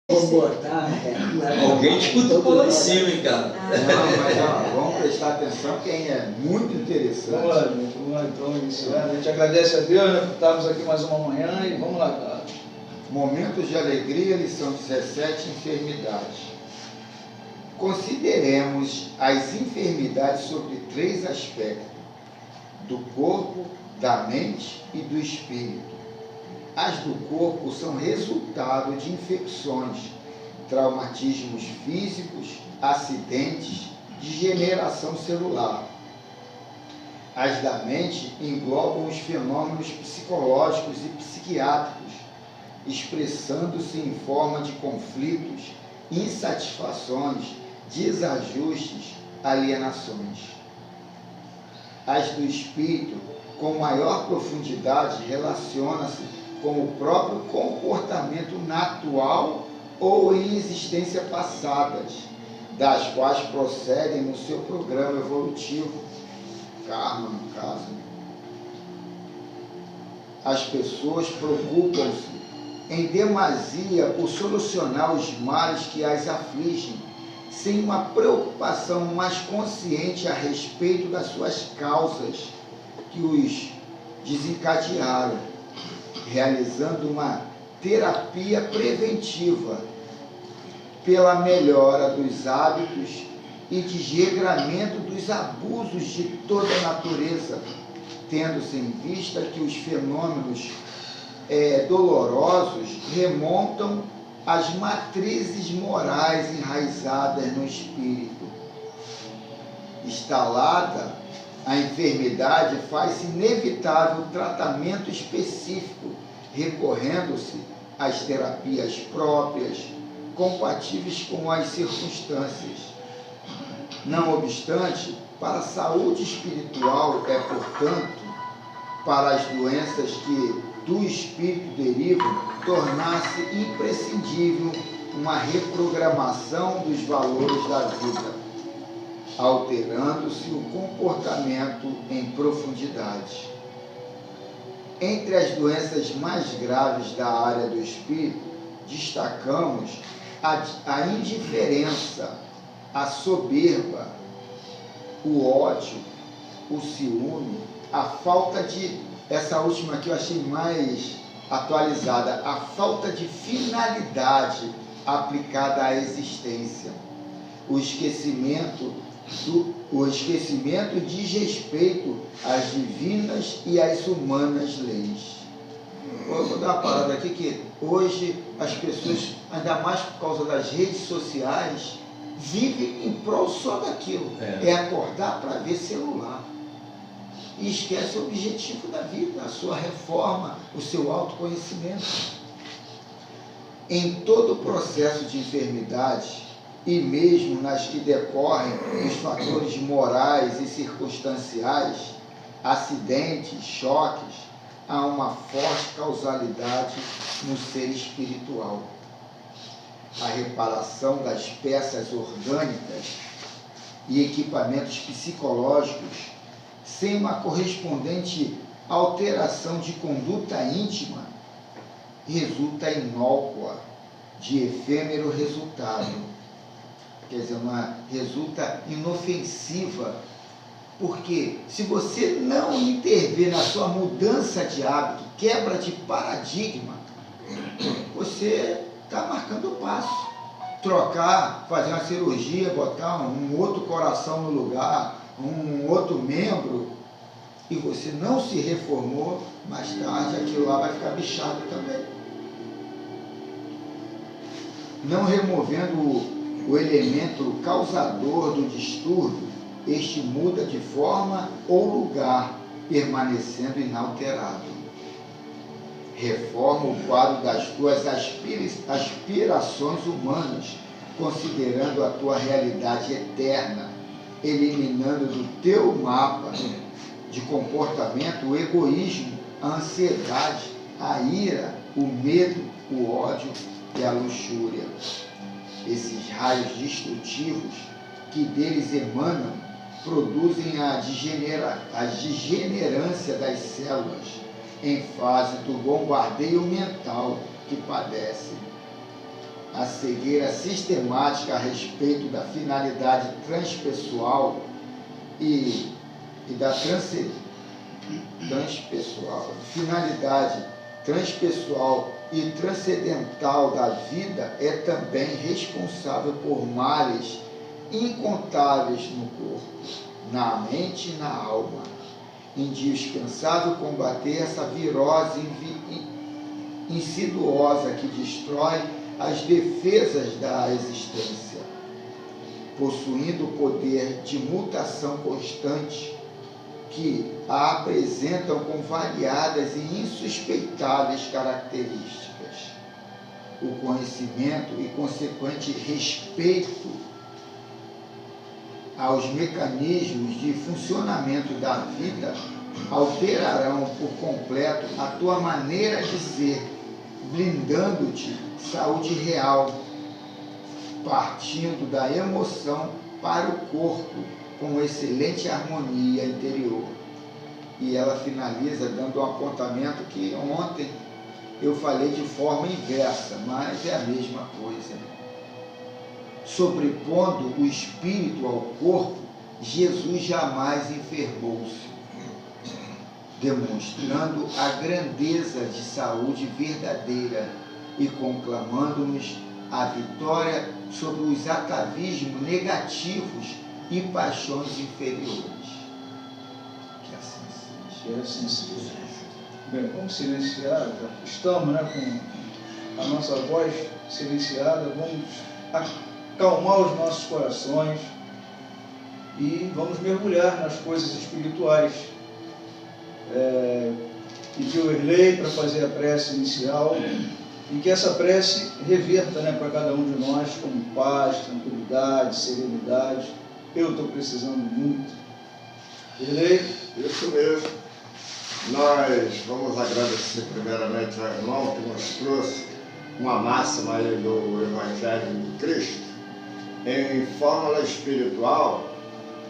Vou botar. Alguém te cutucou lá em cima, hein, cara? Não, mas ó, vamos prestar atenção, quem é muito interessante. Vamos lá, então, iniciando. A gente agradece a Deus, né, por estarmos aqui mais uma manhã e vamos lá, cara. Momentos de alegria, lição 17, enfermidade. Consideremos as enfermidades sobre 3 aspectos: do corpo, da mente e do espírito. As do corpo são resultado de infecções, traumatismos físicos, acidentes, degeneração celular. As da mente englobam os fenômenos psicológicos e psiquiátricos, expressando-se em forma de conflitos, insatisfações, desajustes, alienações. As do espírito, com maior profundidade, relaciona-se com o próprio comportamento natural ou em existência passadas, das quais procedem no seu programa evolutivo, karma no caso. As pessoas preocupam-se em demasia por solucionar os males que as afligem, sem uma preocupação mais consciente a respeito das suas causas que os desencadearam, realizando uma terapia preventiva pela melhora dos hábitos e desregramento dos abusos de toda a natureza, tendo-se em vista que os fenômenos dolorosos remontam às matrizes morais enraizadas no espírito. Instalada a enfermidade, faz-se inevitável o tratamento específico, recorrendo-se às terapias próprias, compatíveis com as circunstâncias. Não obstante, para a saúde espiritual portanto, para as doenças que do espírito derivam, tornar-se imprescindível uma reprogramação dos valores da vida, alterando-se o comportamento em profundidade. Entre as doenças mais graves da área do espírito, destacamos a indiferença, a soberba, o ódio, o ciúme, a falta de, essa última aqui eu achei mais atualizada, a falta de finalidade aplicada à existência, o esquecimento e desrespeito às divinas e às humanas leis. Eu vou dar uma parada aqui que hoje as pessoas, ainda mais por causa das redes sociais, vivem em prol só daquilo. É acordar para ver celular. E esquece o objetivo da vida, a sua reforma, o seu autoconhecimento. Em todo o processo de enfermidade, e mesmo nas que decorrem dos fatores morais e circunstanciais, acidentes, choques, há uma forte causalidade no ser espiritual. A reparação das peças orgânicas e equipamentos psicológicos, sem uma correspondente alteração de conduta íntima, resulta inócua, de efêmero resultado. Quer dizer, resulta inofensiva, porque se você não intervir na sua mudança de hábito, quebra de paradigma, você está marcando o passo. Trocar, fazer uma cirurgia, botar um outro coração no lugar, um outro membro, e você não se reformou, mais tarde aquilo lá vai ficar bichado também. Não removendo o elemento causador do distúrbio, este muda de forma ou lugar, permanecendo inalterado. Reforma o quadro das tuas aspirações humanas, considerando a tua realidade eterna, eliminando do teu mapa de comportamento o egoísmo, a ansiedade, a ira, o medo, o ódio e a luxúria. Esses raios destrutivos que deles emanam produzem a degenerância das células em fase do bombardeio mental que padecem. a cegueira sistemática a respeito da finalidade transpessoal e da finalidade transpessoal e transcendental da vida é também responsável por males incontáveis no corpo, na mente e na alma. Indispensável combater essa virose insidiosa que destrói as defesas da existência, possuindo o poder de mutação constante que a apresentam com variadas e insuspeitáveis características. O conhecimento e consequente respeito aos mecanismos de funcionamento da vida alterarão por completo a tua maneira de ser, blindando-te saúde real, partindo da emoção para o corpo, com excelente harmonia interior. E ela finaliza dando um apontamento que ontem eu falei de forma inversa, mas é a mesma coisa. Sobrepondo o espírito ao corpo, Jesus jamais enfermou-se, demonstrando a grandeza de saúde verdadeira e conclamando-nos a vitória sobre os atavismos negativos e paixões inferiores. Que assim seja. Que assim seja. Bem, vamos silenciar, estamos, né, com a nossa voz silenciada, vamos acalmar os nossos corações e vamos mergulhar nas coisas espirituais. Pedir o Erlei para fazer a prece inicial e que essa prece reverta, né, para cada um de nós com paz, tranquilidade, serenidade. Eu estou precisando muito. Erlei? Isso mesmo. Nós vamos agradecer primeiramente ao irmão que nos trouxe uma máxima aí do Evangelho de Cristo em fórmula espiritual,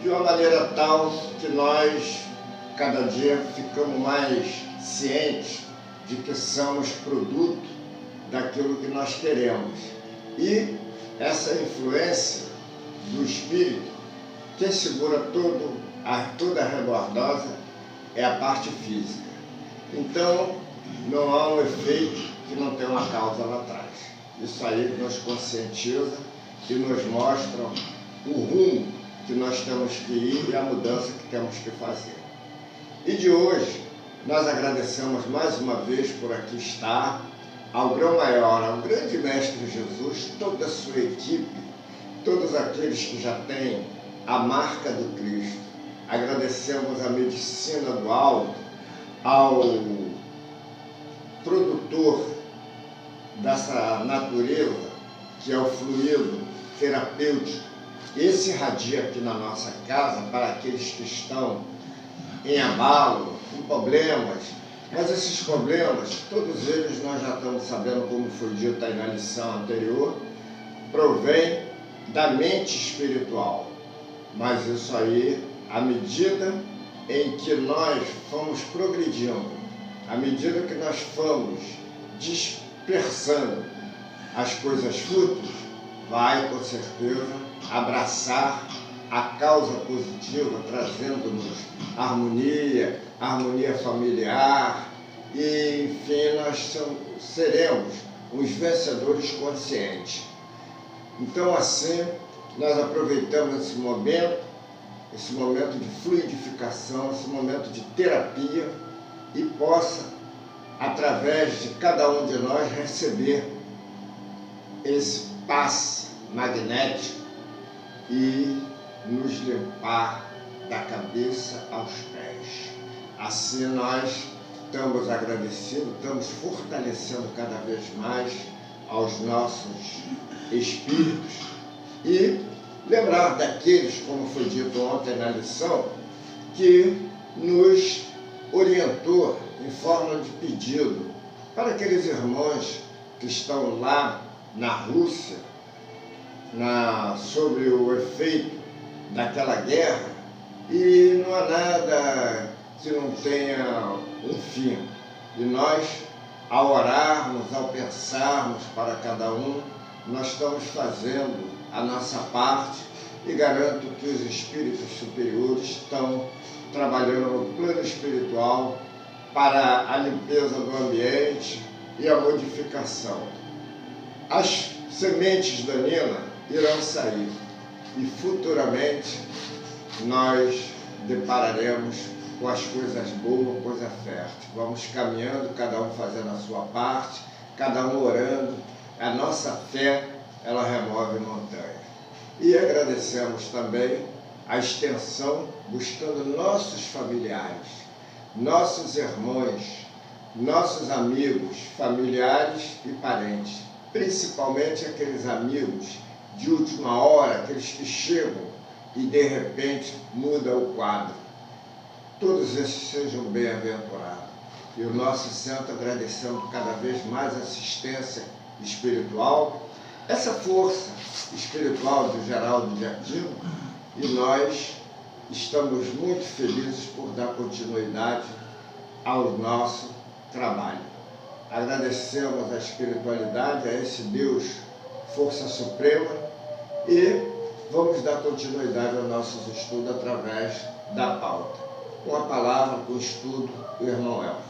de uma maneira tal que nós cada dia ficamos mais cientes de que somos produto daquilo que nós queremos. E essa influência do Espírito, quem segura toda a rebordosa é a parte física. Então, não há um efeito que não tenha uma causa lá atrás. Isso aí nos conscientiza e nos mostra o rumo que nós temos que ir e a mudança que temos que fazer. E de hoje, nós agradecemos mais uma vez por aqui estar ao Grão-Maior, ao grande Mestre Jesus, toda a sua equipe, todos aqueles que já têm a marca do Cristo. Agradecemos a medicina do alto, ao produtor dessa natureza, que é o fluido terapêutico. Esse irradia aqui na nossa casa para aqueles que estão em abalo, com problemas. Mas esses problemas, todos eles nós já estamos sabendo, como foi dito aí na lição anterior, provém da mente espiritual. Mas isso aí, à medida em que nós fomos progredindo, à medida que nós fomos dispersando as coisas fúteis, vai com certeza abraçar a causa positiva, trazendo-nos harmonia, harmonia familiar e, enfim, nós seremos os vencedores conscientes. Então, assim, nós aproveitamos esse momento de fluidificação, esse momento de terapia e possa, através de cada um de nós, receber esse passe magnético e nos limpar da cabeça aos pés. Assim nós estamos agradecidos, estamos fortalecendo cada vez mais aos nossos espíritos e lembrar daqueles, como foi dito ontem na lição, que nos orientou em forma de pedido para aqueles irmãos que estão lá na Rússia, sobre o efeito daquela guerra, e não há nada que não tenha um fim. E nós, ao orarmos, ao pensarmos para cada um, nós estamos fazendo a nossa parte e garanto que os espíritos superiores estão trabalhando no plano espiritual para a limpeza do ambiente e a modificação. As sementes daninhas irão sair e futuramente nós depararemos com as coisas boas, coisa fértil. Vamos caminhando, cada um fazendo a sua parte, cada um orando. A nossa fé, ela remove montanha. E agradecemos também a extensão, buscando nossos familiares, nossos irmãos, nossos amigos, familiares e parentes, principalmente aqueles amigos de última hora, aqueles que chegam e de repente muda o quadro. Todos esses sejam bem-aventurados. E o nosso centro agradecendo cada vez mais a assistência espiritual, essa força espiritual do Geraldo Jardim, e nós estamos muito felizes por dar continuidade ao nosso trabalho. Agradecemos a espiritualidade, a esse Deus, Força Suprema, e vamos dar continuidade aos nossos estudos através da pauta. Com a palavra, com o estudo, o irmão Elfo.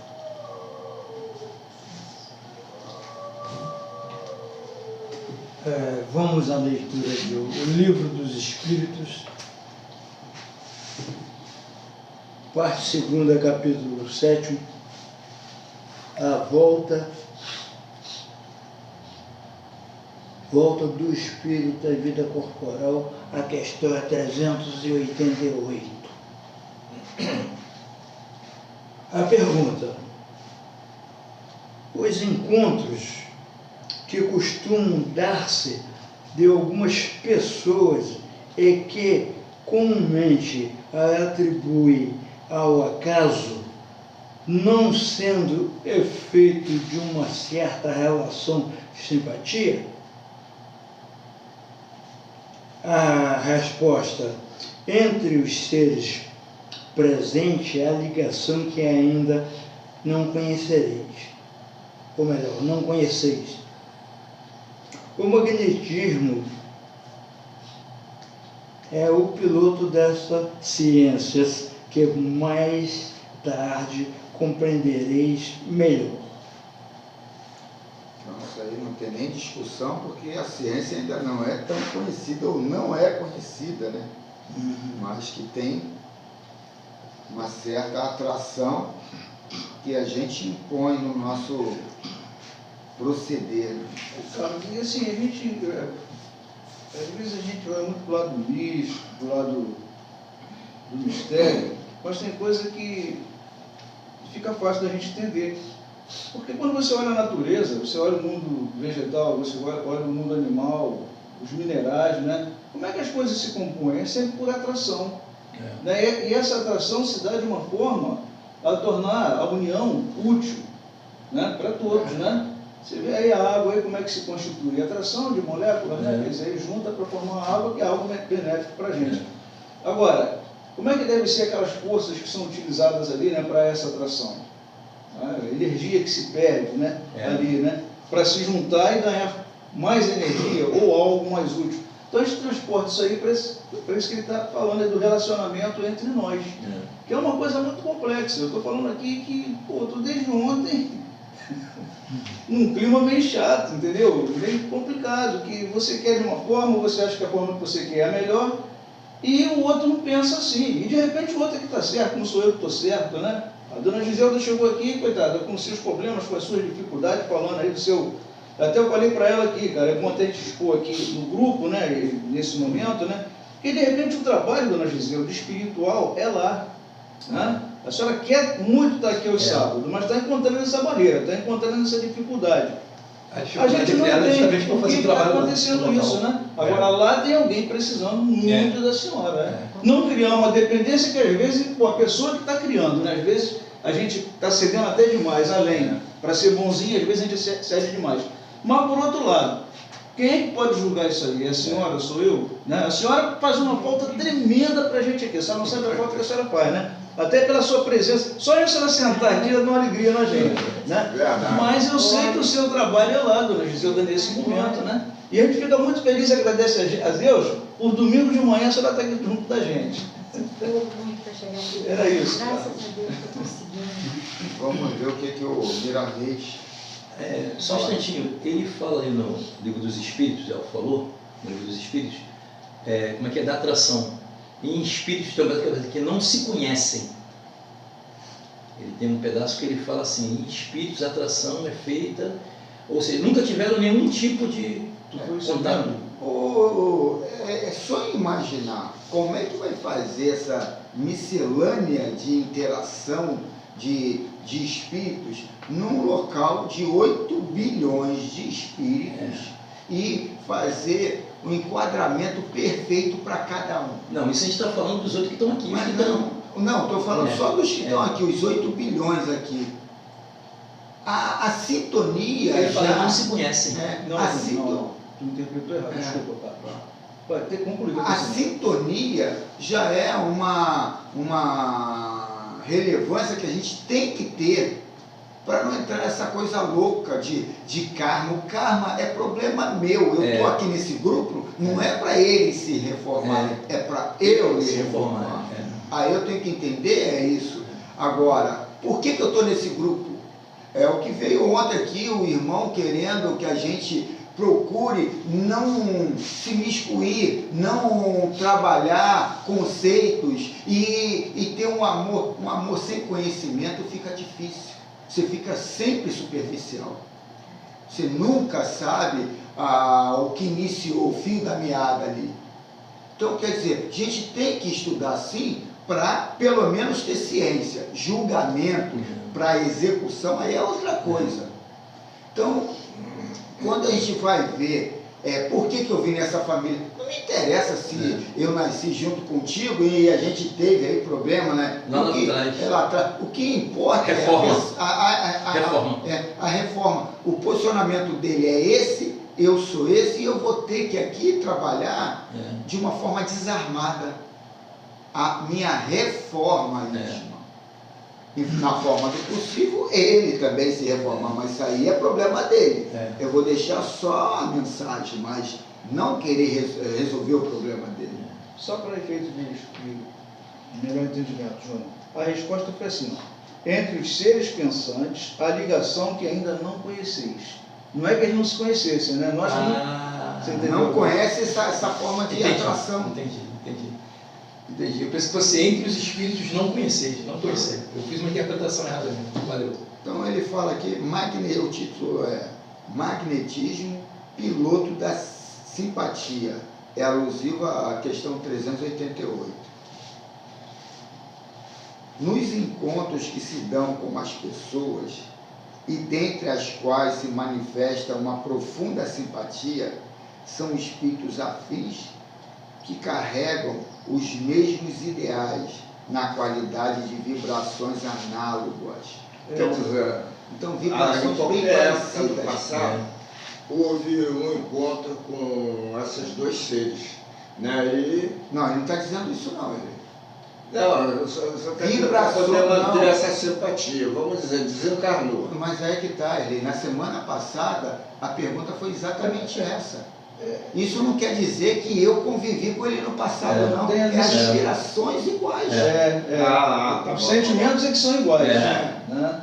Vamos à leitura do Livro dos Espíritos, parte 2, capítulo 7, a volta do espírito à vida corporal, a questão é 388. A pergunta: os encontros que costumam dar-se de algumas pessoas e que comumente a atribuem ao acaso, não sendo efeito de uma certa relação de simpatia? A resposta: entre os seres presentes há ligação que ainda não conhecereis, ou melhor, não conheceis. O magnetismo é o piloto dessa ciência que mais tarde compreendereis melhor. Então, isso aí não tem nem discussão, porque a ciência ainda não é tão conhecida, ou não é conhecida, né? Mas que tem uma certa atração que a gente impõe no nosso proceder. Cara, e assim, a gente, às vezes a gente vai muito pro lado do místico, pro lado do mistério, mas tem coisa que fica fácil da gente entender. Porque quando você olha a natureza, você olha o mundo vegetal, você olha o mundo animal, os minerais, né? Como é que as coisas se compõem? É sempre por atração. Né? E essa atração se dá de uma forma a tornar a união útil, né? Para todos, né? Você vê aí a água, aí como é que se constitui? Atração de moléculas, né? Quer dizer, junta para formar a água, que é algo benéfico para a gente. Agora, como é que devem ser aquelas forças que são utilizadas ali, né, para essa atração? A energia que se perde, né, ali, né, para se juntar e ganhar mais energia ou algo mais útil. Então a gente transporta isso aí para isso que ele está falando, é do relacionamento entre nós, que é uma coisa muito complexa. Eu estou falando aqui que, pô, estou desde ontem num clima meio chato, entendeu? Meio complicado, que você quer de uma forma, você acha que a forma que você quer é a melhor, e o outro não pensa assim. E de repente o outro é que está certo, não sou eu que estou certo, né? A dona Giselda chegou aqui, coitada, com seus problemas, com as suas dificuldades, falando aí do seu... Até eu falei para ela aqui, cara, é bom até te expor aqui no grupo, né, nesse momento, né? Que de repente o trabalho, dona Giselda, espiritual, é lá, né? A senhora quer muito estar aqui aos sábados, mas está encontrando essa barreira, está encontrando essa dificuldade. A gente não tem, porque está acontecendo isso, né? Agora lá tem alguém precisando muito da senhora, né? Não criar uma dependência que às vezes, pô, a pessoa que está criando, né? Às vezes a gente está cedendo até demais, além, para ser bonzinho, às vezes a gente cede demais. Mas por outro lado, quem é que pode julgar isso aí? É a senhora, sou eu? Né? A senhora faz uma falta tremenda para a gente aqui, a senhora não sabe a falta que a senhora faz, né? Até pela sua presença. Só isso ela sentar aqui dá uma alegria na gente. Né? Verdade. Mas eu sei que o seu trabalho é lá, dona Giselda, nesse momento, né? E a gente fica muito feliz e agradece a Deus por domingo de manhã a senhora está aqui junto da gente. Muito para chegar aqui. Era isso. Graças a Deus estou conseguindo. Vamos ver o que o Miramês... Só um instantinho, ele fala ali no Livro dos Espíritos, ela falou, no Livro dos Espíritos, como é que é da atração. Em espíritos também que não se conhecem. Ele tem um pedaço que ele fala assim, em espíritos a atração é feita, ou seja, nunca tiveram nenhum tipo de contato. É só imaginar como é que vai fazer essa miscelânea de interação de espíritos num local de 8 bilhões de espíritos e fazer um enquadramento perfeito para cada um. Não, isso a gente está falando dos outros que estão aqui. Mas não, estou falando só dos que estão aqui, os 8 bilhões aqui. A sintonia Ele já... fala, não se conhecem. Não. Tu interpretou errado, desculpa, Papa. Pode ter concluído. A sintonia já é uma relevância que a gente tem que ter para não entrar nessa coisa louca de karma. O karma é problema meu. Eu estou aqui nesse grupo, não é para eles se reformarem, é para eu me reformar. Aí eu tenho que entender isso. Agora, por que eu estou nesse grupo? É o que veio ontem aqui, o irmão querendo que a gente procure não se miscuir, não trabalhar conceitos e ter um amor sem conhecimento fica difícil. Você fica sempre superficial. Você nunca sabe o que iniciou, o fio da meada ali. Então, quer dizer, a gente tem que estudar sim para pelo menos ter ciência. Julgamento para execução aí é outra coisa. Então, quando a gente vai ver por que eu vim nessa família, não me interessa se eu nasci junto contigo e a gente teve aí problema, né? Lá atrás. O que importa é a reforma. O posicionamento dele é esse, eu sou esse, e eu vou ter que aqui trabalhar de uma forma desarmada. A minha reforma íntima. E na forma do possível, ele também se reformar, mas isso aí é problema dele. Eu vou deixar só a mensagem, mas não querer resolver o problema dele. Só para efeito de melhor entendimento, João. A resposta foi assim: entre os seres pensantes, a ligação que ainda não conheceis. Não é que eles não se conhecessem, né? Nós não conhece essa forma de atração. Entendi. Eu penso que fosse entre os espíritos não conhecer. Eu fiz uma interpretação errada mesmo. Valeu. Então ele fala aqui, o título é Magnetismo, Piloto da Simpatia. É alusiva à questão 388. Nos encontros que se dão com as pessoas, e dentre as quais se manifesta uma profunda simpatia, são espíritos afins que carregam os mesmos ideais na qualidade de vibrações análogas. Então vibrações bem parecidas. No passado, houve um encontro com esses dois seres. Né? Não, ele não está dizendo isso não. Eu só quero poder manter essa simpatia. Vamos dizer, desencarnou. Mas aí que está, ele. Na semana passada, a pergunta foi exatamente essa. Isso não quer dizer que eu convivi com ele no passado, não. É aspirações iguais. Os sentimentos é que são iguais. Né?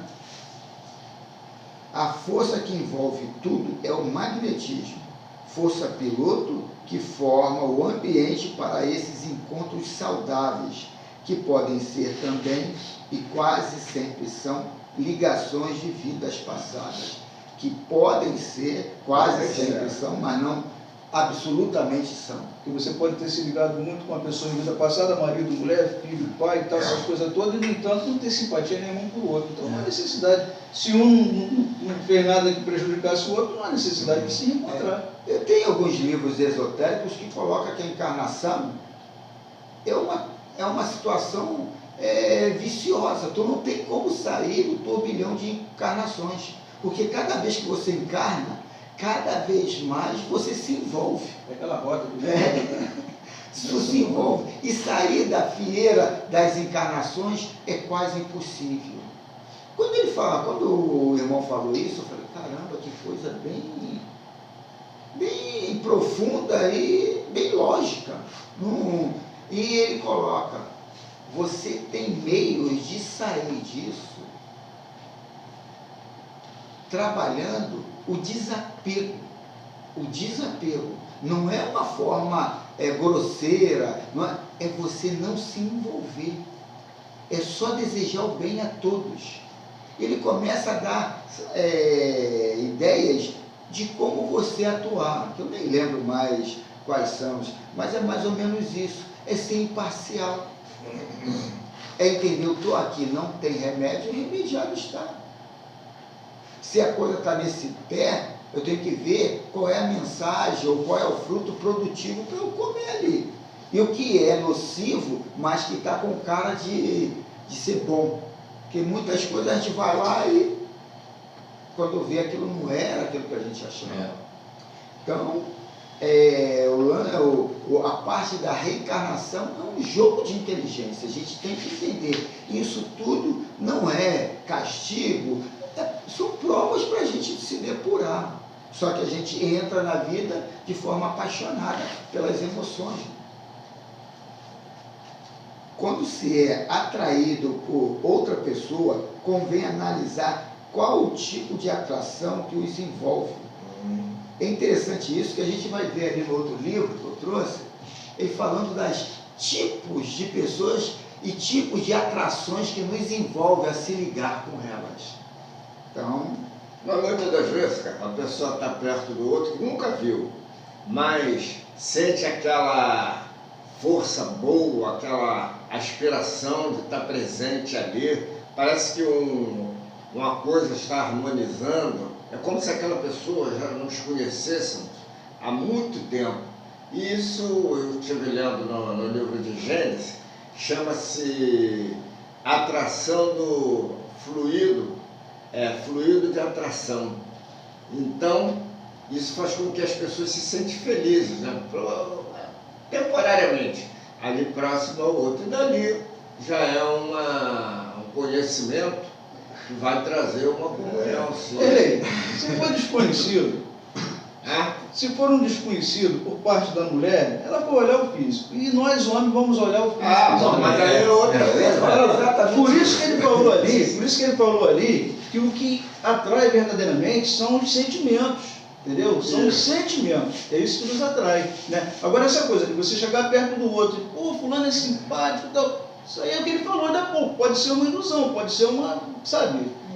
A força que envolve tudo é o magnetismo. Força piloto que forma o ambiente para esses encontros saudáveis, que podem ser também, e quase sempre são, ligações de vidas passadas, que podem ser, quase sempre são, mas não absolutamente são. Que você pode ter se ligado muito com a pessoa em vida passada, marido, mulher, filho, pai e tal, essas coisas todas, e no entanto não ter simpatia nenhuma para o outro. Então não há necessidade. Se um não fez nada que prejudicasse o outro, não há necessidade de se reencontrar. Eu tenho alguns livros esotéricos que colocam que a encarnação é uma situação viciosa. Tu não tem como sair do turbilhão de encarnações. Porque cada vez que você encarna, cada vez mais você se envolve. É aquela roda do Se tu se envolve e sair da fileira das encarnações é quase impossível. Quando o irmão falou isso, eu falei, caramba, que coisa bem profunda e bem lógica. E ele coloca, você tem meios de sair disso trabalhando o desapego. O desapego não é uma forma grosseira, é você não se envolver. É só desejar o bem a todos. Ele começa a dar ideias de como você atuar, que eu nem lembro mais quais são, mas é mais ou menos isso. É ser imparcial. É entender, eu estou aqui, não tem remédio, remediado está. Se a coisa está nesse pé, eu tenho que ver qual é a mensagem ou qual é o fruto produtivo para eu comer ali. E o que é nocivo, mas que está com cara de ser bom. Porque muitas coisas a gente vai lá e quando vê aquilo não era aquilo que a gente achava. Então, a parte da reencarnação é um jogo de inteligência. A gente tem que entender. Isso tudo não é castigo, são provas para a gente se depurar. Só que a gente entra na vida de forma apaixonada pelas emoções. Quando se é atraído por outra pessoa, convém analisar qual o tipo de atração que os envolve. É interessante isso, que a gente vai ver ali no outro livro que eu trouxe, ele falando das tipos de pessoas e tipos de atrações que nos envolvem a se ligar com elas. Então, muitas das vezes, cara, a pessoa está perto do outro que nunca viu, mas sente aquela força boa, aquela aspiração de estar presente ali, parece que uma coisa está harmonizando, é como se aquela pessoa já nos conhecêssemos há muito tempo. E isso eu estive lendo no livro de Gênesis, chama-se atração do fluido, fluido de atração. Então, isso faz com que as pessoas se sentem felizes, né? Temporariamente, ali próximo ao outro. E dali já é um conhecimento que vai trazer uma comunhão. Se for desconhecido, se for um desconhecido por parte da mulher, ela vai olhar o físico. E nós, homens, vamos olhar o físico. Mas aí é outra coisa. Por isso que ele falou ali, que o que atrai verdadeiramente são os sentimentos. Entendeu? São os sentimentos. É isso que nos atrai. Né? Agora, essa coisa de você chegar perto do outro e, pô, fulano é simpático e tal. Isso aí é o que ele falou ainda há pouco. Pode ser uma ilusão, pode ser uma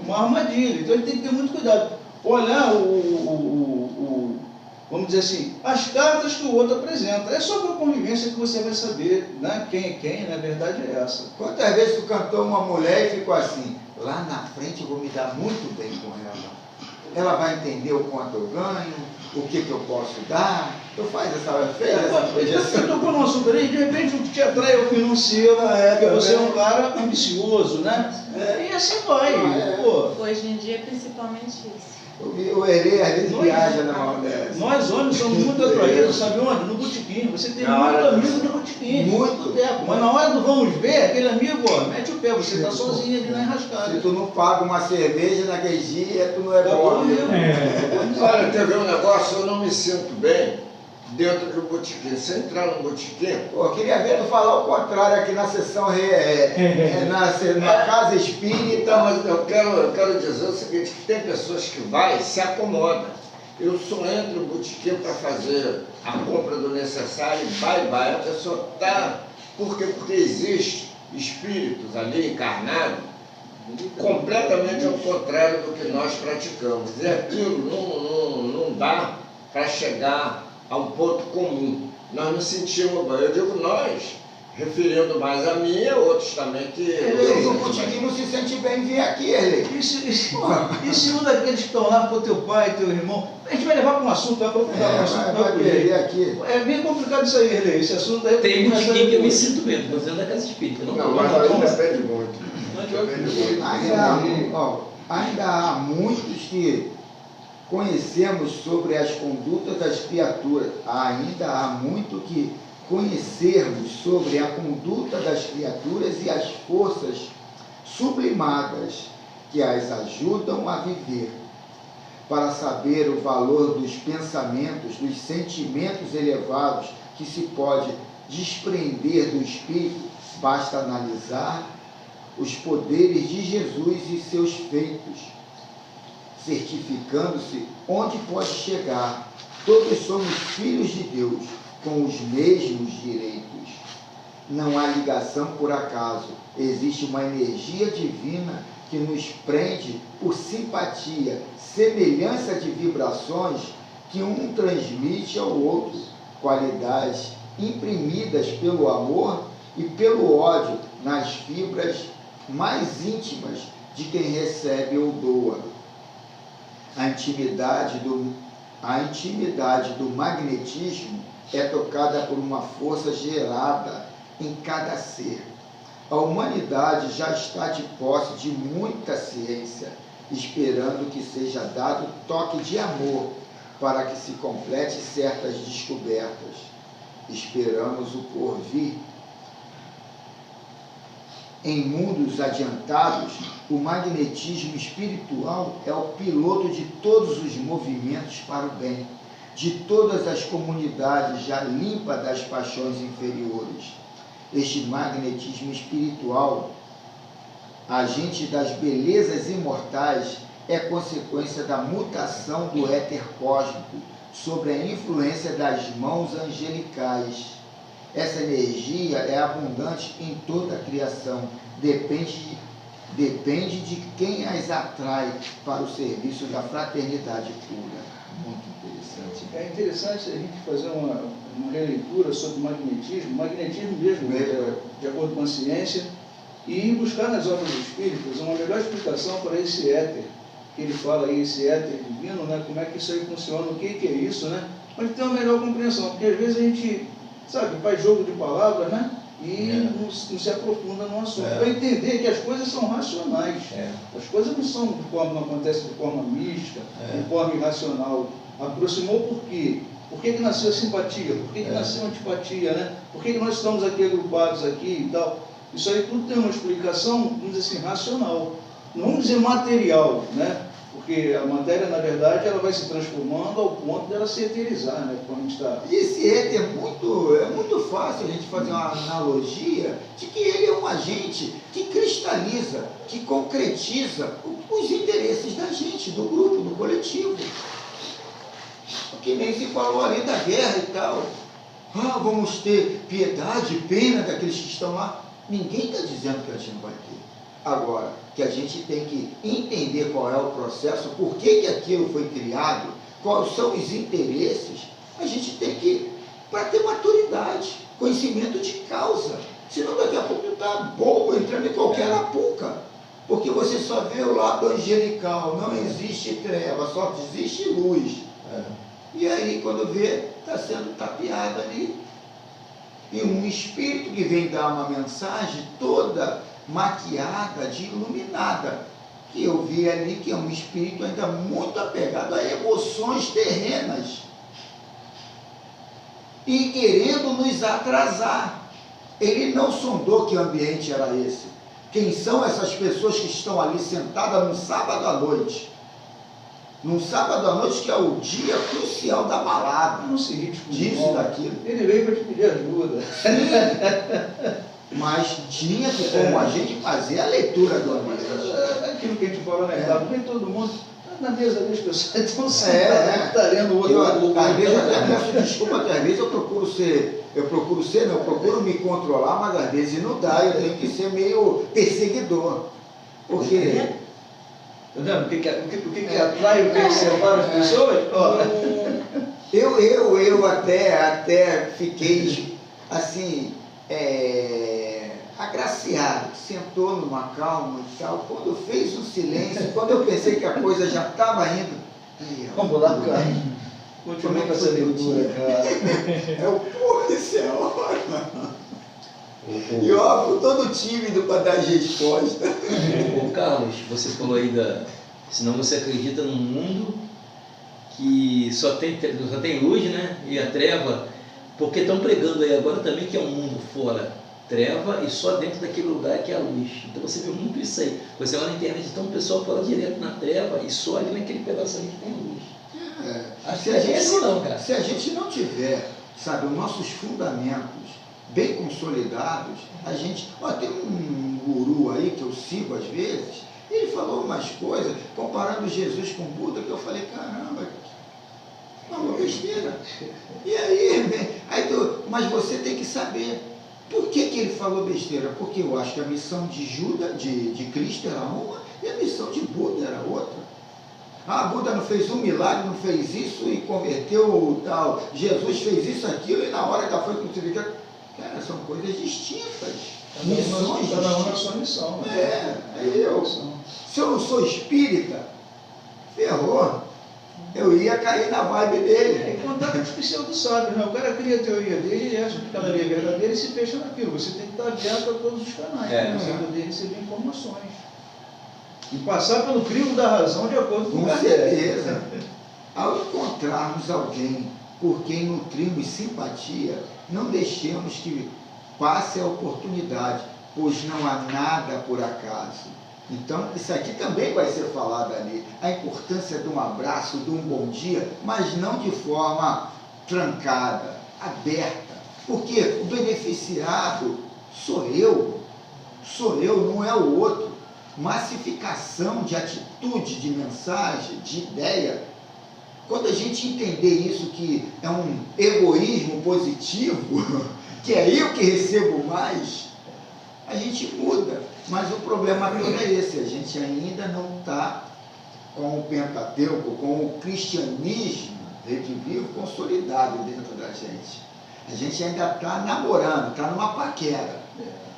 armadilha. Então ele tem que ter muito cuidado. Olhar vamos dizer assim, as cartas que o outro apresenta. É só com a convivência que você vai saber, né, quem é quem, na verdade é essa. Quantas vezes tu cantou uma mulher e ficou assim, lá na frente eu vou me dar muito bem com ela. Ela vai entender o quanto eu ganho, o que eu posso dar. Tu faz essa projeção. Eu tocou no assunto ali, de repente o que te atrai é o financeiro, porque você é um cara ambicioso, né? E assim vai. Hoje em dia, principalmente isso. O Herê às vezes viaja na mão dela. Nós homens somos muito atraídos, sabe onde? No botequim. Você tem muito amigo no botequim. Muito tempo. Mas na hora do vamos ver, aquele amigo, mete o pé, você está sozinho ali na enrascada. Se tu não paga uma cerveja naquele dia, tu não é bom. Olha, teve um negócio, eu não me sinto bem dentro do botequim. Se entrar no botequim... Eu queria ver tu falar o contrário aqui na sessão, na casa espírita. Mas eu quero dizer o seguinte, que tem pessoas que vai e se acomodam. Eu só entro no botequim para fazer a compra do necessário e vai. A pessoa está... Por quê? Porque existe espíritos ali encarnados completamente ao contrário do que nós praticamos. E aquilo não dá para chegar a um ponto comum. Nós nos sentimos bem. Eu digo nós, referindo mais a mim e a outros também que... O botequim não se sente bem vir aqui, ele. E se um daqueles que estão lá for teu pai, teu irmão, a gente vai levar para um assunto, vai aprofundar para um assunto. Vai perder aqui. É bem complicado isso aí, Erlei. Esse assunto aí... Tem botequim que eu me sinto bem, estou fazendo da casa espírita. Mas aí depende muito. Ainda há muitos que conhecemos sobre as condutas das criaturas. Ainda há muito que conhecermos sobre a conduta das criaturas e as forças sublimadas que as ajudam a viver, para saber o valor dos pensamentos, dos sentimentos elevados que se pode desprender do Espírito, basta analisar os poderes de Jesus e seus feitos, certificando-se onde pode chegar. Todos somos filhos de Deus, com os mesmos direitos. Não há ligação por acaso, existe uma energia divina que nos prende por simpatia, semelhança de vibrações que um transmite ao outro, qualidades imprimidas pelo amor e pelo ódio nas fibras mais íntimas de quem recebe ou doa. A intimidade do magnetismo é tocada por uma força gerada em cada ser. A humanidade já está de posse de muita ciência, esperando que seja dado toque de amor para que se complete certas descobertas. Esperamos o porvir. Em mundos adiantados, o magnetismo espiritual é o piloto de todos os movimentos para o bem, de todas as comunidades já limpas das paixões inferiores. Este magnetismo espiritual, agente das belezas imortais, é consequência da mutação do éter cósmico sob a influência das mãos angelicais. Essa energia é abundante em toda a criação, depende de quem as atrai para o serviço da fraternidade pura. Muito interessante. É interessante a gente fazer uma releitura sobre o magnetismo mesmo, de acordo com a ciência, e buscar nas obras dos Espíritos uma melhor explicação para esse éter, que ele fala aí, esse éter divino, né? Como é que isso aí funciona, o que é isso, né? Mas tem uma melhor compreensão, porque às vezes a gente, sabe, faz jogo de palavras, né? E não se aprofunda no assunto. Para entender que as coisas são racionais. As coisas não acontecem de forma mística, de forma irracional. Aproximou por quê? Por que nasceu a simpatia? Por que nasceu a antipatia, né? Por que nós estamos aqui agrupados aqui e tal? Isso aí tudo tem uma explicação, vamos dizer assim, racional. Não vamos dizer material, né? Porque a matéria, na verdade, ela vai se transformando ao ponto dela se eterizar, né? Quando a gente está... E esse éter é muito fácil a gente fazer uma analogia de que ele é um agente que cristaliza, que concretiza os interesses da gente, do grupo, do coletivo. Que nem se falou ali da guerra e tal. Ah, vamos ter piedade, pena daqueles que estão lá. Ninguém está dizendo que a gente não vai ter. Agora, que a gente tem que entender qual é o processo, por que aquilo foi criado, quais são os interesses, a gente tem que, para ter maturidade, conhecimento de causa. Senão daqui a pouco está bobo entrando em qualquer lapuca. Porque você só vê o lado angelical, não existe treva, só existe luz. E aí, quando vê, está sendo tapeado ali. E um espírito que vem dar uma mensagem toda maquiada de iluminada, que eu vi ali que é um espírito ainda muito apegado a emoções terrenas e querendo nos atrasar. Ele não sondou que ambiente era esse. Quem são essas pessoas que estão ali sentadas num sábado à noite? Num sábado à noite, que é o dia crucial da balada. Não se ritmo disso, daquilo. Ele veio para te pedir ajuda. Sim. Mas tinha que, como a gente, fazer a leitura do ambiente. Aquilo que a gente falou, né? Vem todo mundo na mesa das pessoas, então está lendo o outro. Às vezes eu até peço desculpa, que às vezes eu procuro me controlar, mas às vezes não dá, eu tenho que ser meio perseguidor. Porque... Tá vendo? O que atrai, o que separa as pessoas? Eu até fiquei assim, agraciado, sentou numa calma e tal, quando fez um silêncio, quando eu pensei que a coisa já estava indo. Vamos lá, cara. Continua com essa leitura, cara. Isso é ótimo. E ó, todo tímido para dar resposta. Ô Carlos, você falou aí senão você acredita num mundo que só tem luz, né? E a treva. Porque estão pregando aí agora também que é um mundo fora treva e só dentro daquele lugar que é a luz. Então você vê muito isso aí. Você olha na internet, então o pessoal fala direto na treva e só ali naquele pedaço ali que tem luz. Acho que é assim não, cara. Se a gente não tiver, sabe, os nossos fundamentos bem consolidados, a gente... Ó, tem um guru aí que eu sigo às vezes, ele falou umas coisas, comparando Jesus com Buda, que eu falei, caramba, uma besteira. E aí, mas você tem que saber por que ele falou besteira. Porque eu acho que a missão de Cristo era uma e a missão de Buda era outra. Ah, Buda não fez um milagre, não fez isso e converteu o tal. Jesus fez isso, aquilo e na hora que foi crucificado. Cara, são coisas distintas. Missões Cada um na sua missão. Se eu não sou espírita, ferrou. Eu ia cair na vibe dele. E contar com os pseudo-sábios, né? O cara cria a teoria dele, ele acha que aquela teoria é verdadeira e se fecha naquilo. Você tem que estar aberto a todos os canais, para poder receber informações. E passar pelo crivo da razão de acordo com o Com certeza. Ao encontrarmos alguém por quem nutrimos simpatia, não deixemos que passe a oportunidade, pois não há nada por acaso. Então, isso aqui também vai ser falado ali. A importância de um abraço, de um bom dia, mas não de forma trancada, aberta. Porque o beneficiado sou eu, não é o outro. Massificação de atitude, de mensagem, de ideia. Quando a gente entender isso, que é um egoísmo positivo, que é eu que recebo mais, a gente muda. Mas o problema todo é esse, a gente ainda não está com o Pentateuco, com o cristianismo redivivo consolidado dentro da gente. A gente ainda está namorando, está numa paquera.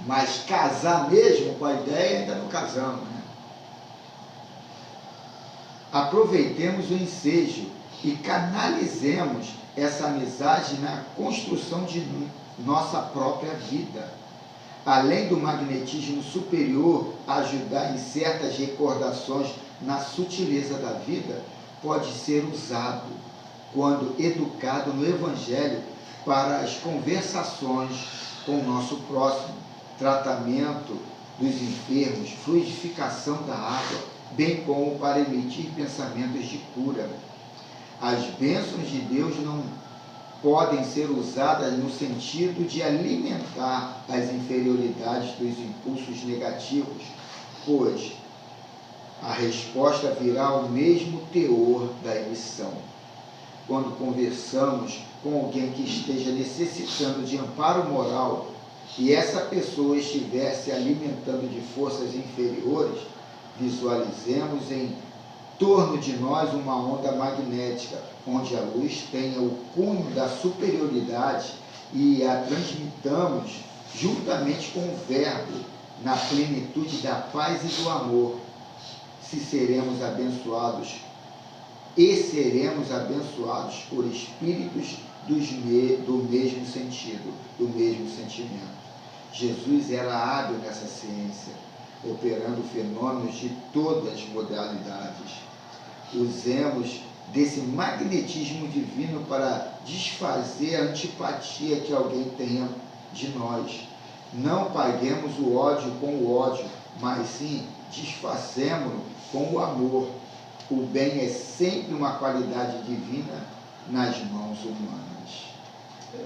Mas casar mesmo com a ideia, ainda não casamos, né? Aproveitemos o ensejo e canalizemos essa amizade na construção de nossa própria vida. Além do magnetismo superior ajudar em certas recordações na sutileza da vida, pode ser usado, quando educado no Evangelho, para as conversações com o nosso próximo, tratamento dos enfermos, fluidificação da água, bem como para emitir pensamentos de cura. As bênçãos de Deus não podem ser usadas no sentido de alimentar as inferioridades dos impulsos negativos, pois a resposta virá ao mesmo teor da emissão. Quando conversamos com alguém que esteja necessitando de amparo moral e essa pessoa estiver se alimentando de forças inferiores, visualizemos em torno de nós uma onda magnética, onde a luz tenha o cunho da superioridade e a transmitamos juntamente com o Verbo, na plenitude da paz e do amor. Se seremos abençoados, e seremos abençoados por espíritos do mesmo sentido, do mesmo sentimento. Jesus era hábil nessa ciência, operando fenômenos de todas as modalidades. Usemos desse magnetismo divino para desfazer a antipatia que alguém tenha de nós. Não paguemos o ódio com o ódio, mas sim desfaçamos-no com o amor. O bem é sempre uma qualidade divina nas mãos humanas.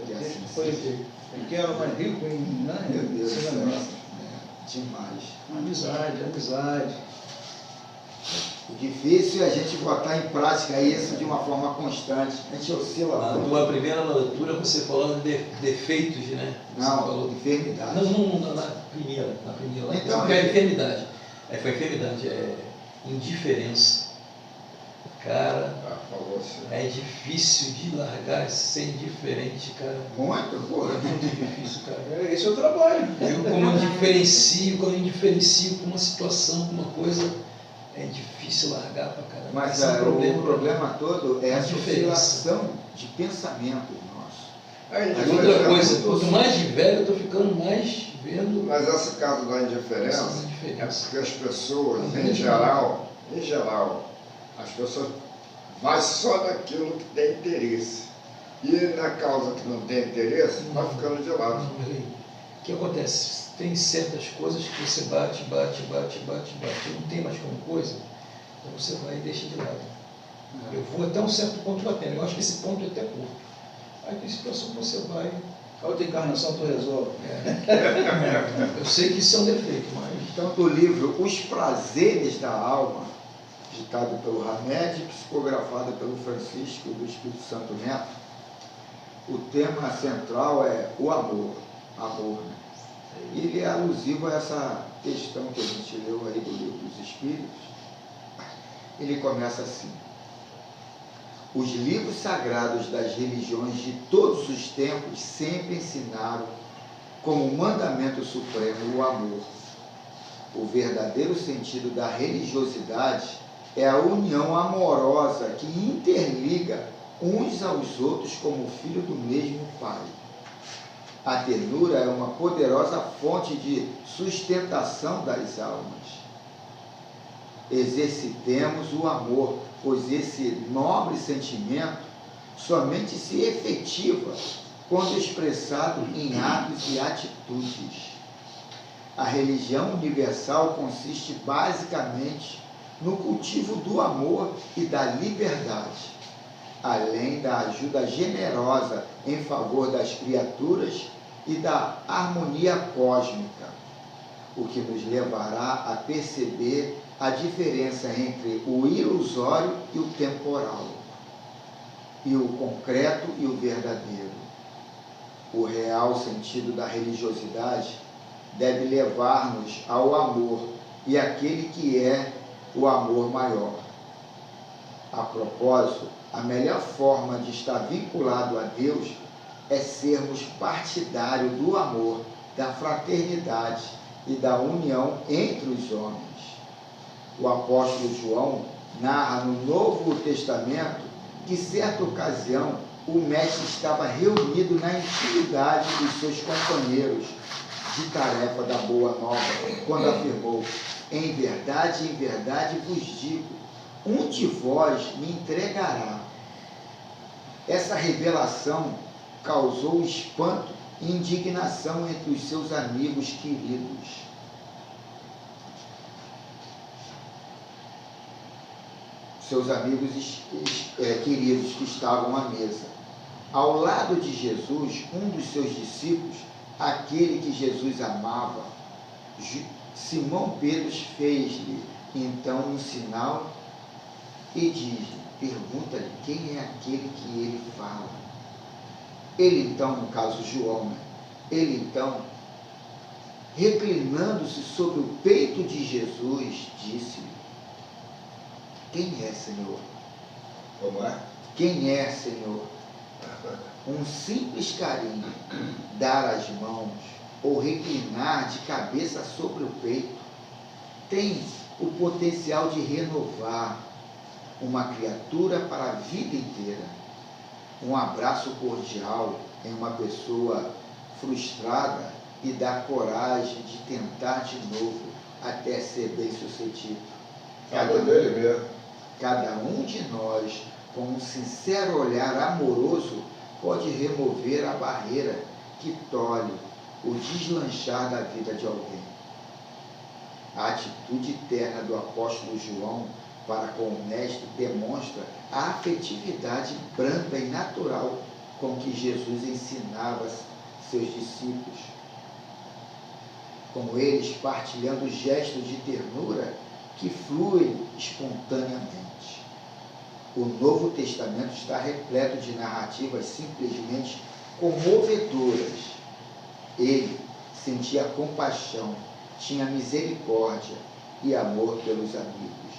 E assim foi pequeno, mas rico em, né? Meu Deus, demais. Amizade. O difícil é a gente botar em prática isso de uma forma constante. A gente oscila. Na tua primeira leitura você falou de defeitos, né? Não, enfermidade. Não, na primeira. Então, é enfermidade. Foi enfermidade, indiferença. Cara, é difícil de largar ser indiferente, cara. Muito, porra. É muito difícil, cara. Esse é o trabalho. Eu, quando eu indiferencio com uma situação, com uma coisa, é difícil largar pra caramba. Mas o problema todo é a oscilação de pensamento nosso. Outra coisa, quanto mais de velho eu tô ficando mais vendo. Mas esse caso da indiferença é porque as pessoas, em geral, as pessoas vai só naquilo que tem interesse. E na causa que não tem interesse, vai ficando de lado. O que acontece? Tem certas coisas que você bate, não tem mais como coisa, então você vai e deixa de lado. Eu vou até um certo ponto batendo, eu acho que esse ponto é até curto. Aí tem situação que você vai... A outra encarnação tu resolve. Eu sei que isso é um defeito, mas... Então, do livro Os Prazeres da Alma, ditado pelo Hamed e psicografado pelo Francisco do Espírito Santo Neto, o tema central é o amor. Amor, né? E ele é alusivo a essa questão que a gente leu aí do livro dos Espíritos. Ele começa assim: os livros sagrados das religiões de todos os tempos sempre ensinaram como mandamento supremo o amor. O verdadeiro sentido da religiosidade é a união amorosa que interliga uns aos outros como filho do mesmo Pai. A ternura é uma poderosa fonte de sustentação das almas. Exercitemos o amor, pois esse nobre sentimento somente se efetiva quando expressado em atos e atitudes. A religião universal consiste basicamente no cultivo do amor e da liberdade, além da ajuda generosa em favor das criaturas e da harmonia cósmica, o que nos levará a perceber a diferença entre o ilusório e o temporal, e o concreto e o verdadeiro. O real sentido da religiosidade deve levar-nos ao amor, e aquele que é o amor maior. A propósito, a melhor forma de estar vinculado a Deus é sermos partidários do amor, da fraternidade e da união entre os homens. O apóstolo João narra no Novo Testamento que, certa ocasião, o mestre estava reunido na intimidade dos seus companheiros de tarefa da Boa Nova, quando afirmou: em verdade vos digo, um de vós me entregará. Essa revelação causou espanto e indignação entre os seus amigos queridos. Seus amigos queridos que estavam à mesa. Ao lado de Jesus, um dos seus discípulos, aquele que Jesus amava, Simão Pedro, fez-lhe então um sinal e diz-lhe, pergunta-lhe quem é aquele que ele fala. Ele então, no caso João, ele então, reclinando-se sobre o peito de Jesus, disse-lhe: quem é, Senhor? Como é? Quem é, Senhor? Um simples carinho, dar as mãos ou reclinar de cabeça sobre o peito tem o potencial de renovar uma criatura para a vida inteira. Um abraço cordial em uma pessoa frustrada e dá coragem de tentar de novo até ser bem-sucedido. Cada um de nós, com um sincero olhar amoroso, pode remover a barreira que tolhe o deslanchar da vida de alguém. A atitude terna do apóstolo João para com o mestre demonstra a afetividade branda e natural com que Jesus ensinava seus discípulos, com eles partilhando gestos de ternura que fluem espontaneamente. O Novo Testamento está repleto de narrativas simplesmente comovedoras. Ele sentia compaixão, tinha misericórdia e amor pelos amigos.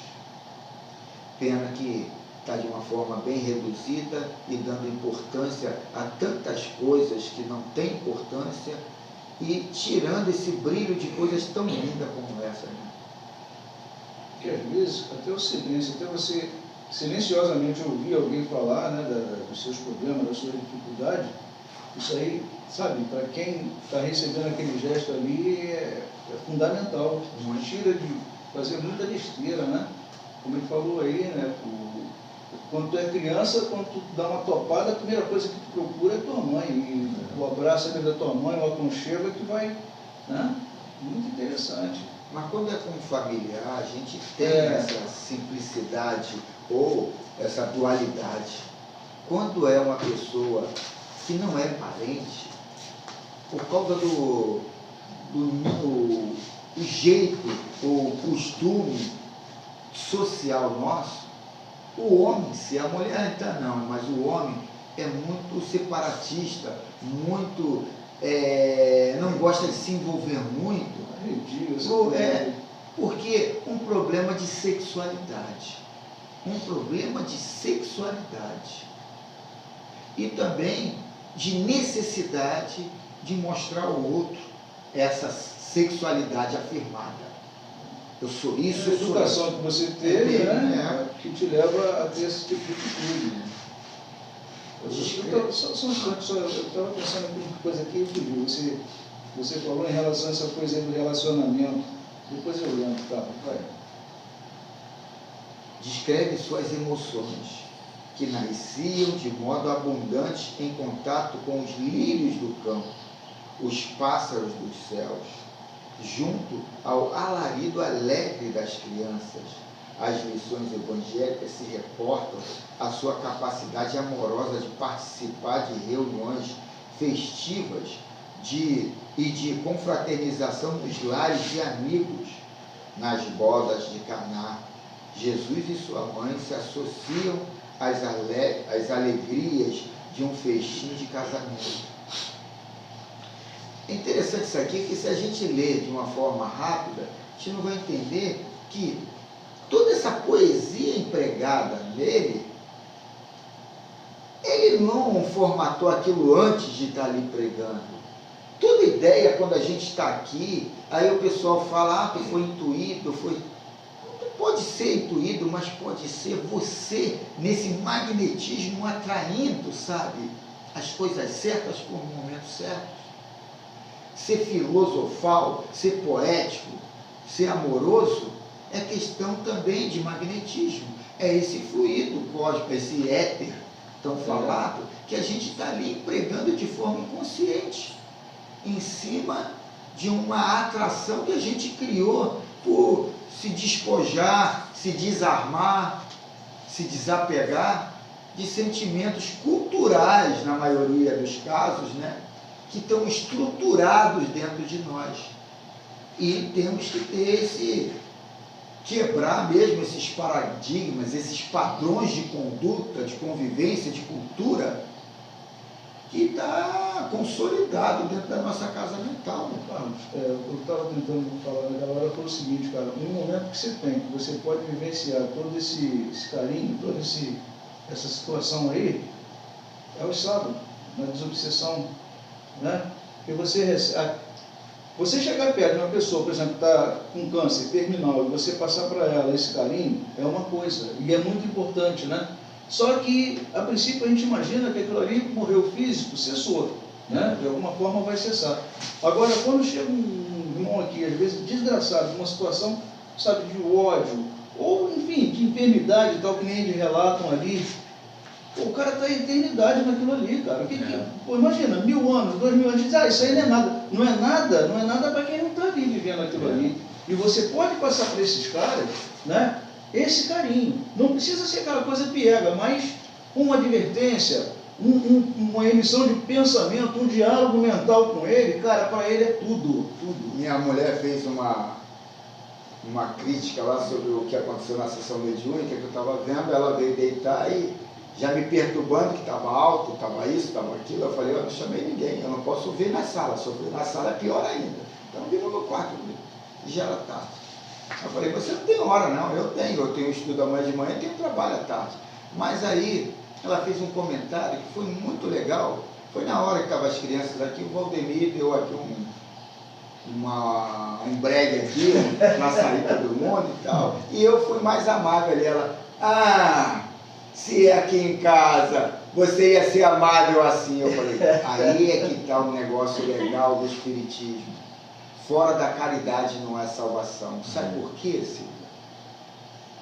Pena que está de uma forma bem reduzida e dando importância a tantas coisas que não têm importância e tirando esse brilho de coisas tão lindas como essa. Né? Porque às vezes, até o silêncio, até você silenciosamente ouvir alguém falar, né, dos seus problemas, das suas dificuldades, isso aí, sabe, para quem está recebendo aquele gesto ali, é fundamental. Tira de fazer muita besteira, né? Como ele falou aí, né? Quando tu é criança, quando tu dá uma topada, a primeira coisa que tu procura é tua mãe. E o abraço da tua mãe, o aconchego é que vai, né? Muito interessante. Mas quando é com um familiar, a gente tem essa simplicidade ou essa dualidade. Quando é uma pessoa que não é parente, por causa do jeito ou costume social nosso, o homem, se a mulher então não, mas o homem é muito separatista, muito, não gosta de se envolver muito, porque um problema de sexualidade, e também de necessidade de mostrar ao outro essa sexualidade afirmada. Eu sou isso, eu sou a educação que você teve, que te leva a ter esse tipo de atitude. Eu estava pensando em uma coisa aqui, você falou em relação a essa coisa aí do relacionamento. Depois eu lembro, tá? Vai. Descreve suas emoções, que nasciam de modo abundante em contato com os lírios do campo, os pássaros dos céus, junto ao alarido alegre das crianças. As lições evangélicas se reportam à sua capacidade amorosa de participar de reuniões festivas e de confraternização nos lares de amigos. Nas bodas de Caná, Jesus e sua mãe se associam às alegrias de um festim de casamento. É interessante isso aqui, que se a gente ler de uma forma rápida, a gente não vai entender que toda essa poesia empregada nele, ele não formatou aquilo antes de estar ali pregando. Toda ideia, quando a gente está aqui, aí o pessoal fala, tu foi intuído, Tu pode ser intuído, mas pode ser você, nesse magnetismo, atraindo, sabe, as coisas certas por um momento certo. Ser filosofal, ser poético, ser amoroso, é questão também de magnetismo. É esse fluido cósmico, esse éter tão falado, que a gente está ali empregando de forma inconsciente, em cima de uma atração que a gente criou por se despojar, se desarmar, se desapegar de sentimentos culturais, na maioria dos casos, né? Que estão estruturados dentro de nós. E temos que ter quebrar mesmo esses paradigmas, esses padrões de conduta, de convivência, de cultura, que está consolidado dentro da nossa casa mental. Carlos, eu estava tentando falar naquela hora foi o seguinte, cara, no momento que você tem, que você pode vivenciar todo esse carinho, toda essa situação aí, é o sábado, na desobsessão, né? Porque você chegar perto de uma pessoa, por exemplo, que está com câncer terminal, e você passar para ela esse carinho, é uma coisa, e é muito importante, né? Só que, a princípio, a gente imagina que aquilo ali morreu físico, cessou, né? De alguma forma vai cessar. Agora, quando chega um irmão aqui, às vezes desgraçado, numa situação, sabe, de ódio, ou, enfim, de enfermidade e tal, que nem eles relatam ali, pô, o cara está em eternidade naquilo ali, cara. Pô, imagina, 1000 anos, 2000 anos, diz, isso aí não é nada. Não é nada para quem não está ali vivendo aquilo ali. E você pode passar para esses caras, né, esse carinho. Não precisa ser aquela coisa piega, mas uma advertência, uma emissão de pensamento, um diálogo mental com ele, cara, para ele é tudo. Minha mulher fez uma crítica lá sobre o que aconteceu na sessão mediúnica, que eu estava vendo, ela veio deitar e já me perturbando, que estava alto, estava isso, estava aquilo. Eu falei, eu não chamei ninguém, eu não posso ouvir na sala, se eu ouvir na sala é pior ainda. Então eu vim no meu quarto, e já era tarde. Eu falei, você não tem hora não, eu tenho estudo amanhã de manhã e tenho trabalho à tarde. Mas aí ela fez um comentário que foi muito legal, foi na hora que estavam as crianças aqui, o Valdemir deu aqui um bregue aqui, para sair todo mundo e tal, e eu fui mais amável ali, ela, se é aqui em casa, você ia ser amável assim. Eu falei, aí é que está um negócio legal do espiritismo. Fora da caridade não é salvação. Sabe por quê, Silvia?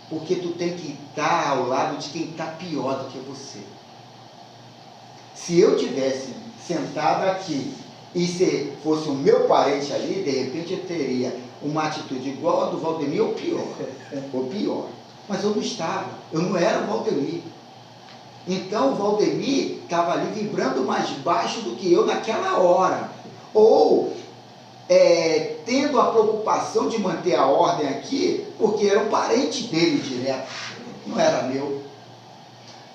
porque tu tem que estar ao lado de quem está pior do que você. Se eu tivesse sentado aqui e se fosse o meu parente ali, de repente eu teria uma atitude igual a do Valdemir ou pior. Mas eu não estava, eu não era o Valdemir. Então o Valdemir estava ali vibrando mais baixo do que eu naquela hora. Ou tendo a preocupação de manter a ordem aqui, porque era um parente dele direto, não era meu.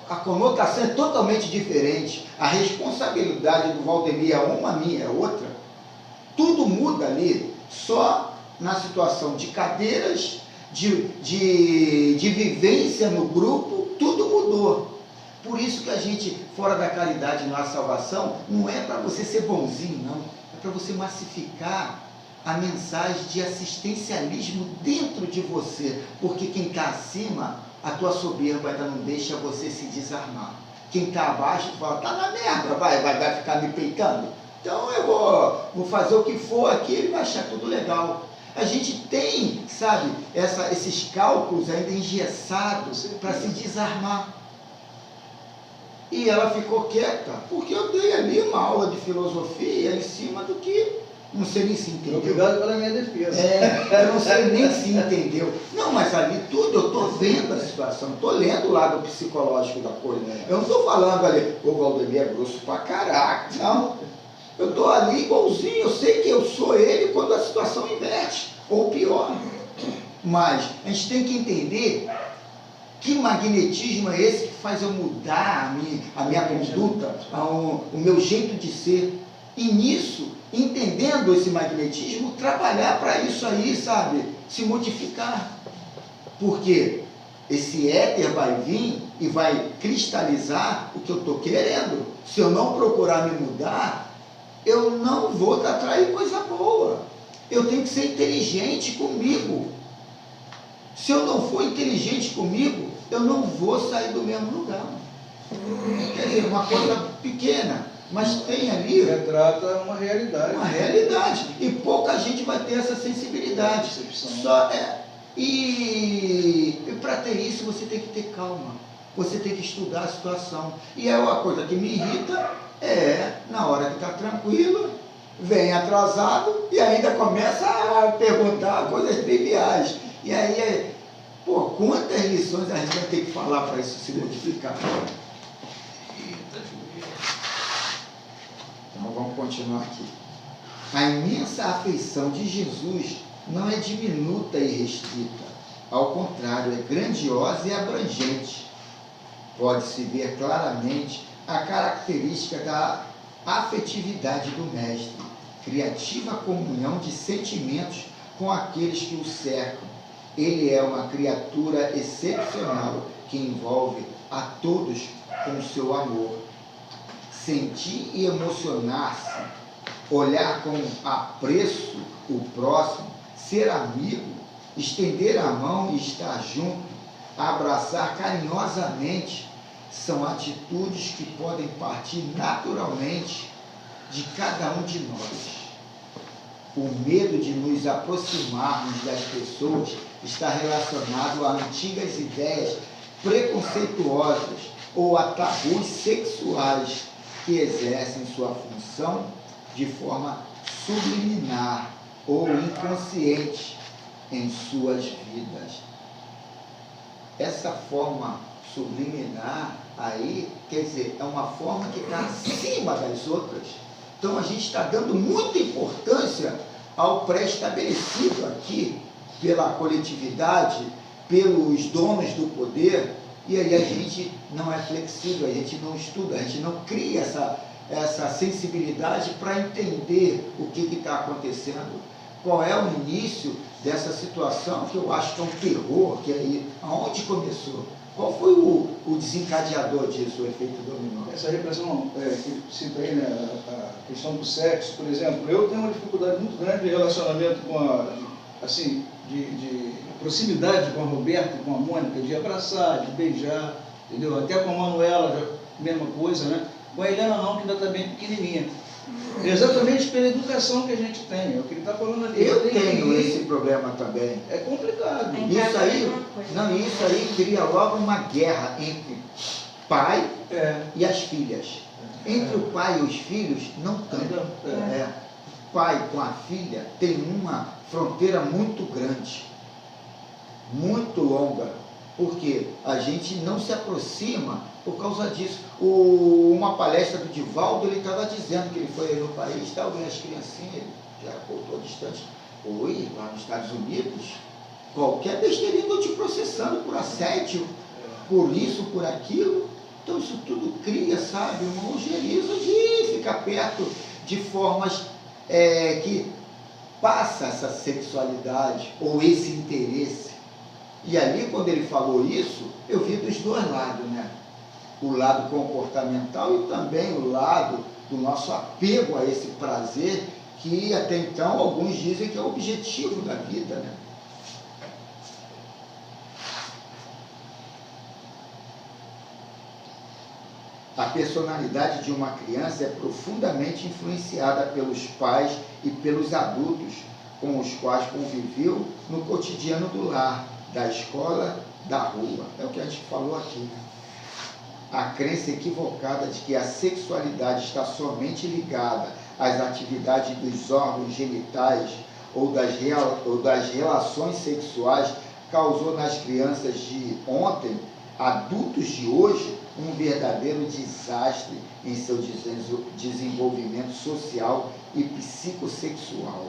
A conotação é totalmente diferente. A responsabilidade do Valdemir é uma, a minha é outra. Tudo muda ali, só na situação de cadeiras, de vivência no grupo, tudo mudou. Por isso que a gente, fora da caridade na salvação, não é para você ser bonzinho, não. É para você massificar a mensagem de assistencialismo dentro de você. Porque quem está acima, a tua soberba ainda não deixa você se desarmar. Quem está abaixo, tu fala, tá na merda, vai ficar me peitando. Então eu vou fazer o que for aqui, ele vai achar tudo legal. A gente tem, sabe, esses cálculos ainda engessados para se desarmar. E ela ficou quieta, porque eu dei ali uma aula de filosofia em cima do que, não sei nem se entendeu. Obrigado pela minha defesa. Eu não sei nem se entendeu. Não, mas ali tudo, eu estou vendo a situação, estou lendo o lado psicológico da coisa. Eu não estou falando ali, o Valdemir é grosso pra caraca, não. Eu estou ali igualzinho, eu sei que eu sou ele quando a situação inverte, ou pior. Mas a gente tem que entender que magnetismo é esse que faz eu mudar a minha conduta, o meu jeito de ser. E nisso, entendendo esse magnetismo, trabalhar para isso aí, sabe? Se modificar. Porque esse éter vai vir e vai cristalizar o que eu estou querendo. Se eu não procurar me mudar, eu não vou atrair coisa boa. Eu tenho que ser inteligente comigo. Se eu não for inteligente comigo, eu não vou sair do mesmo lugar. Quer dizer, uma coisa pequena, mas tem ali... Retrata uma realidade. Uma realidade. E pouca gente vai ter essa sensibilidade. E para ter isso, você tem que ter calma. Você tem que estudar a situação. E é uma coisa que me irrita, na hora que está tranquilo, vem atrasado e ainda começa a perguntar coisas triviais. E aí, quantas lições a gente vai ter que falar para isso se modificar? Então vamos continuar aqui. A imensa afeição de Jesus não é diminuta e restrita. Ao contrário, é grandiosa e abrangente. Pode-se ver claramente a característica da afetividade do Mestre, criativa comunhão de sentimentos com aqueles que o cercam. Ele é uma criatura excepcional que envolve a todos com seu amor. Sentir e emocionar-se, olhar com apreço o próximo, ser amigo, estender a mão e estar junto, abraçar carinhosamente, são atitudes que podem partir naturalmente de cada um de nós. O medo de nos aproximarmos das pessoas está relacionado a antigas ideias preconceituosas ou a tabus sexuais que exercem sua função de forma subliminar ou inconsciente em suas vidas. Essa forma subliminar aí, quer dizer, é uma forma que está acima das outras. Então a gente está dando muita importância ao pré-estabelecido aqui pela coletividade, pelos donos do poder, e aí a gente não é flexível, a gente não estuda, a gente não cria essa sensibilidade para entender o que está acontecendo, qual é o início dessa situação que eu acho que é um terror, que aí, aonde começou? Qual foi o desencadeador disso, o efeito dominó? Essa repressão que cita aí, né, a questão do sexo, por exemplo, eu tenho uma dificuldade muito grande de relacionamento com de proximidade com a Roberta, com a Mônica, de abraçar, de beijar, entendeu? Até com a Manuela, mesma coisa, né? Com a Helena não, que ainda está bem pequenininha. Exatamente pela educação que a gente tem. É o que ele está falando aqui. Eu tenho esse problema também. É complicado. Em Isso casa é a aí, mesma coisa. não, isso aí cria logo uma guerra entre pai É. e as filhas. Entre o pai e os filhos, não tanto. É. O pai com a filha tem uma fronteira muito grande, muito longa, porque a gente não se aproxima por causa disso. Uma palestra do Divaldo, ele estava dizendo que ele foi no país, tal, e as criancinhas, ele já voltou distante, foi lá nos Estados Unidos, qualquer besteirinha estão te processando por assédio, por isso, por aquilo. Então isso tudo cria, sabe, uma ojeriza de ficar perto de formas que passa essa sexualidade ou esse interesse. E ali, quando ele falou isso, eu vi dos dois lados, né? O lado comportamental e também o lado do nosso apego a esse prazer, que até então alguns dizem que é o objetivo da vida, né? A personalidade de uma criança é profundamente influenciada pelos pais e pelos adultos com os quais conviveu no cotidiano do lar, da escola, da rua. É o que a gente falou aqui, né? A crença equivocada de que a sexualidade está somente ligada às atividades dos órgãos genitais ou das relações sexuais causou nas crianças de ontem, adultos de hoje, um verdadeiro desastre em seu desenvolvimento social e psicossexual.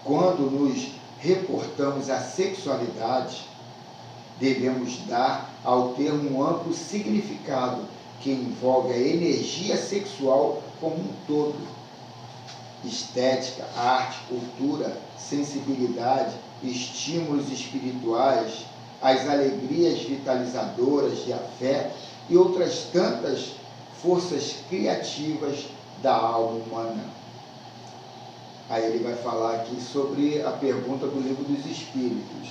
Quando nos reportamos à sexualidade, devemos dar ao termo um amplo significado que envolve a energia sexual como um todo. Estética, arte, cultura, sensibilidade, estímulos espirituais, as alegrias vitalizadoras de afeto e outras tantas forças criativas da alma humana. Aí ele vai falar aqui sobre a pergunta do Livro dos Espíritos.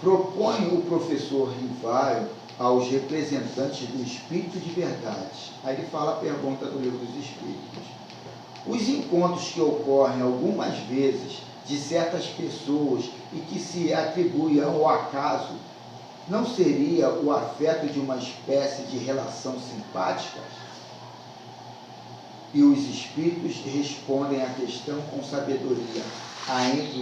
Propõe o professor Rivaio aos representantes do Espírito de Verdade. Aí ele fala a pergunta do Livro dos Espíritos. Os encontros que ocorrem algumas vezes de certas pessoas e que se atribuem ao acaso, não seria o afeto de uma espécie de relação simpática? E os espíritos respondem à questão com sabedoria. Há entre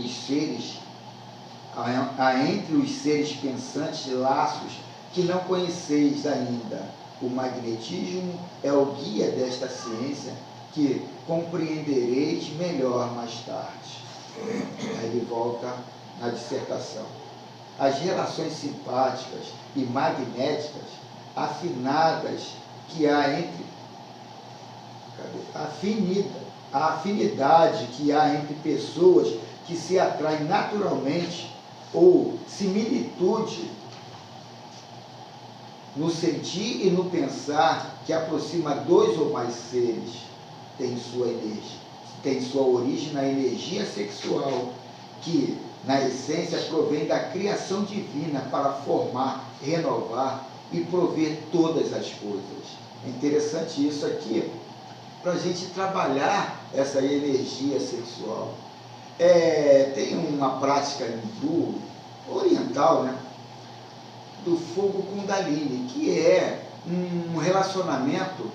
os seres pensantes laços que não conheceis ainda. O magnetismo é o guia desta ciência que compreendereis melhor mais tarde. Aí ele volta na dissertação. As relações simpáticas e magnéticas afinadas que há entre a afinidade que há entre pessoas que se atraem naturalmente ou similitude no sentir e no pensar que aproxima dois ou mais seres tem sua origem na energia sexual que na essência provém da criação divina para formar, renovar e prover todas as coisas. É interessante isso aqui para a gente trabalhar essa energia sexual. Tem uma prática hindu, oriental, né, do fogo Kundalini, que é um relacionamento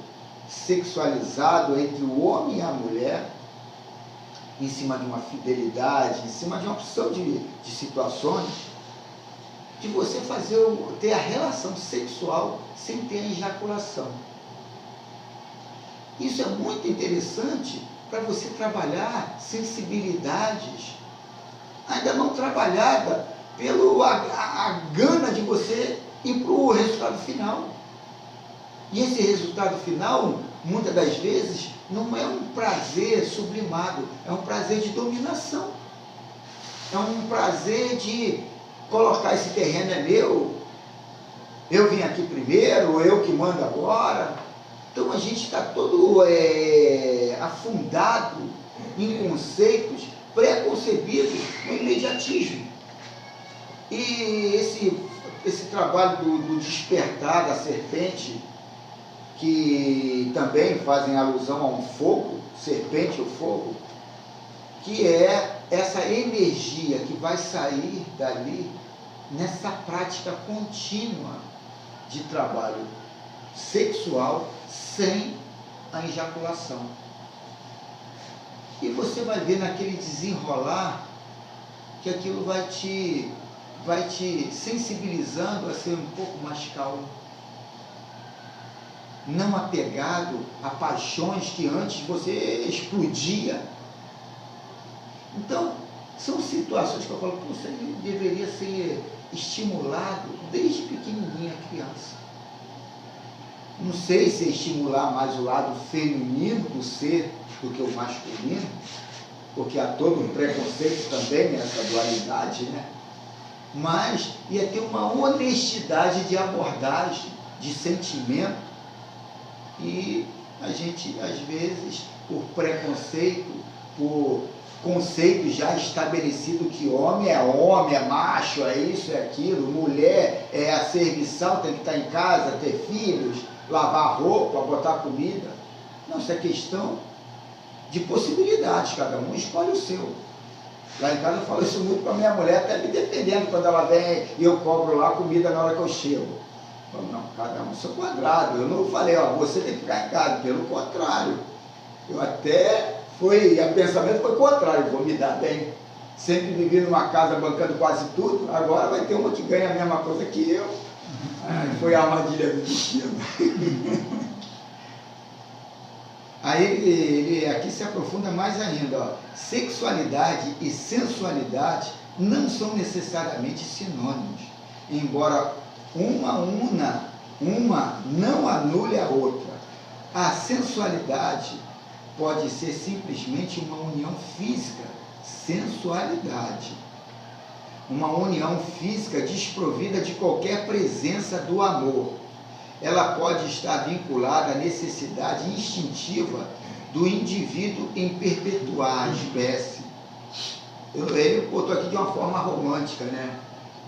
sexualizado entre o homem e a mulher, em cima de uma fidelidade, em cima de uma opção de situações, de você ter a relação sexual sem ter a ejaculação. Isso é muito interessante para você trabalhar sensibilidades ainda não trabalhada a gana de você ir para o resultado final. E esse resultado final, muitas das vezes, não é um prazer sublimado, é um prazer de dominação. É um prazer de colocar esse terreno é meu, eu vim aqui primeiro, eu que mando agora. Então a gente está todo afundado em conceitos pré-concebidos no imediatismo. E esse trabalho do despertar da serpente, que também fazem alusão a um fogo, serpente ou fogo, que é essa energia que vai sair dali nessa prática contínua de trabalho sexual sem a ejaculação. E você vai ver naquele desenrolar que aquilo vai te sensibilizando a ser um pouco mais calmo, não apegado a paixões que antes você explodia. Então, são situações que eu falo, você deveria ser estimulado desde pequenininha, criança. Não sei se estimular mais o lado feminino do ser do que o masculino, porque há todo um preconceito também nessa dualidade, né? Mas ia ter uma honestidade de abordagem, de sentimento, e a gente, às vezes, por preconceito, por conceito já estabelecido que homem, é macho, é isso, é aquilo, mulher é a serviçal, tem que estar em casa, ter filhos, lavar roupa, botar comida. Não, isso é questão de possibilidades, cada um escolhe o seu. Lá em casa eu falo isso muito com a minha mulher, até me defendendo quando ela vem e eu cobro lá a comida na hora que eu chego. Eu falo, não, cada um seu quadrado. Eu não falei, ó, você tem que ficar em casa, pelo contrário. Eu até a pensamento foi contrário, vou me dar bem. Sempre vivi numa casa bancando quase tudo, agora vai ter uma que ganha a mesma coisa que eu. Foi a armadilha do destino. Aí ele aqui se aprofunda mais ainda, ó. Sexualidade e sensualidade não são necessariamente sinônimos, embora uma não anule a outra. A sensualidade pode ser simplesmente uma união física, sensualidade. Uma união física desprovida de qualquer presença do amor. Ela pode estar vinculada à necessidade instintiva do indivíduo em perpetuar a espécie. Ele botou aqui de uma forma romântica, né?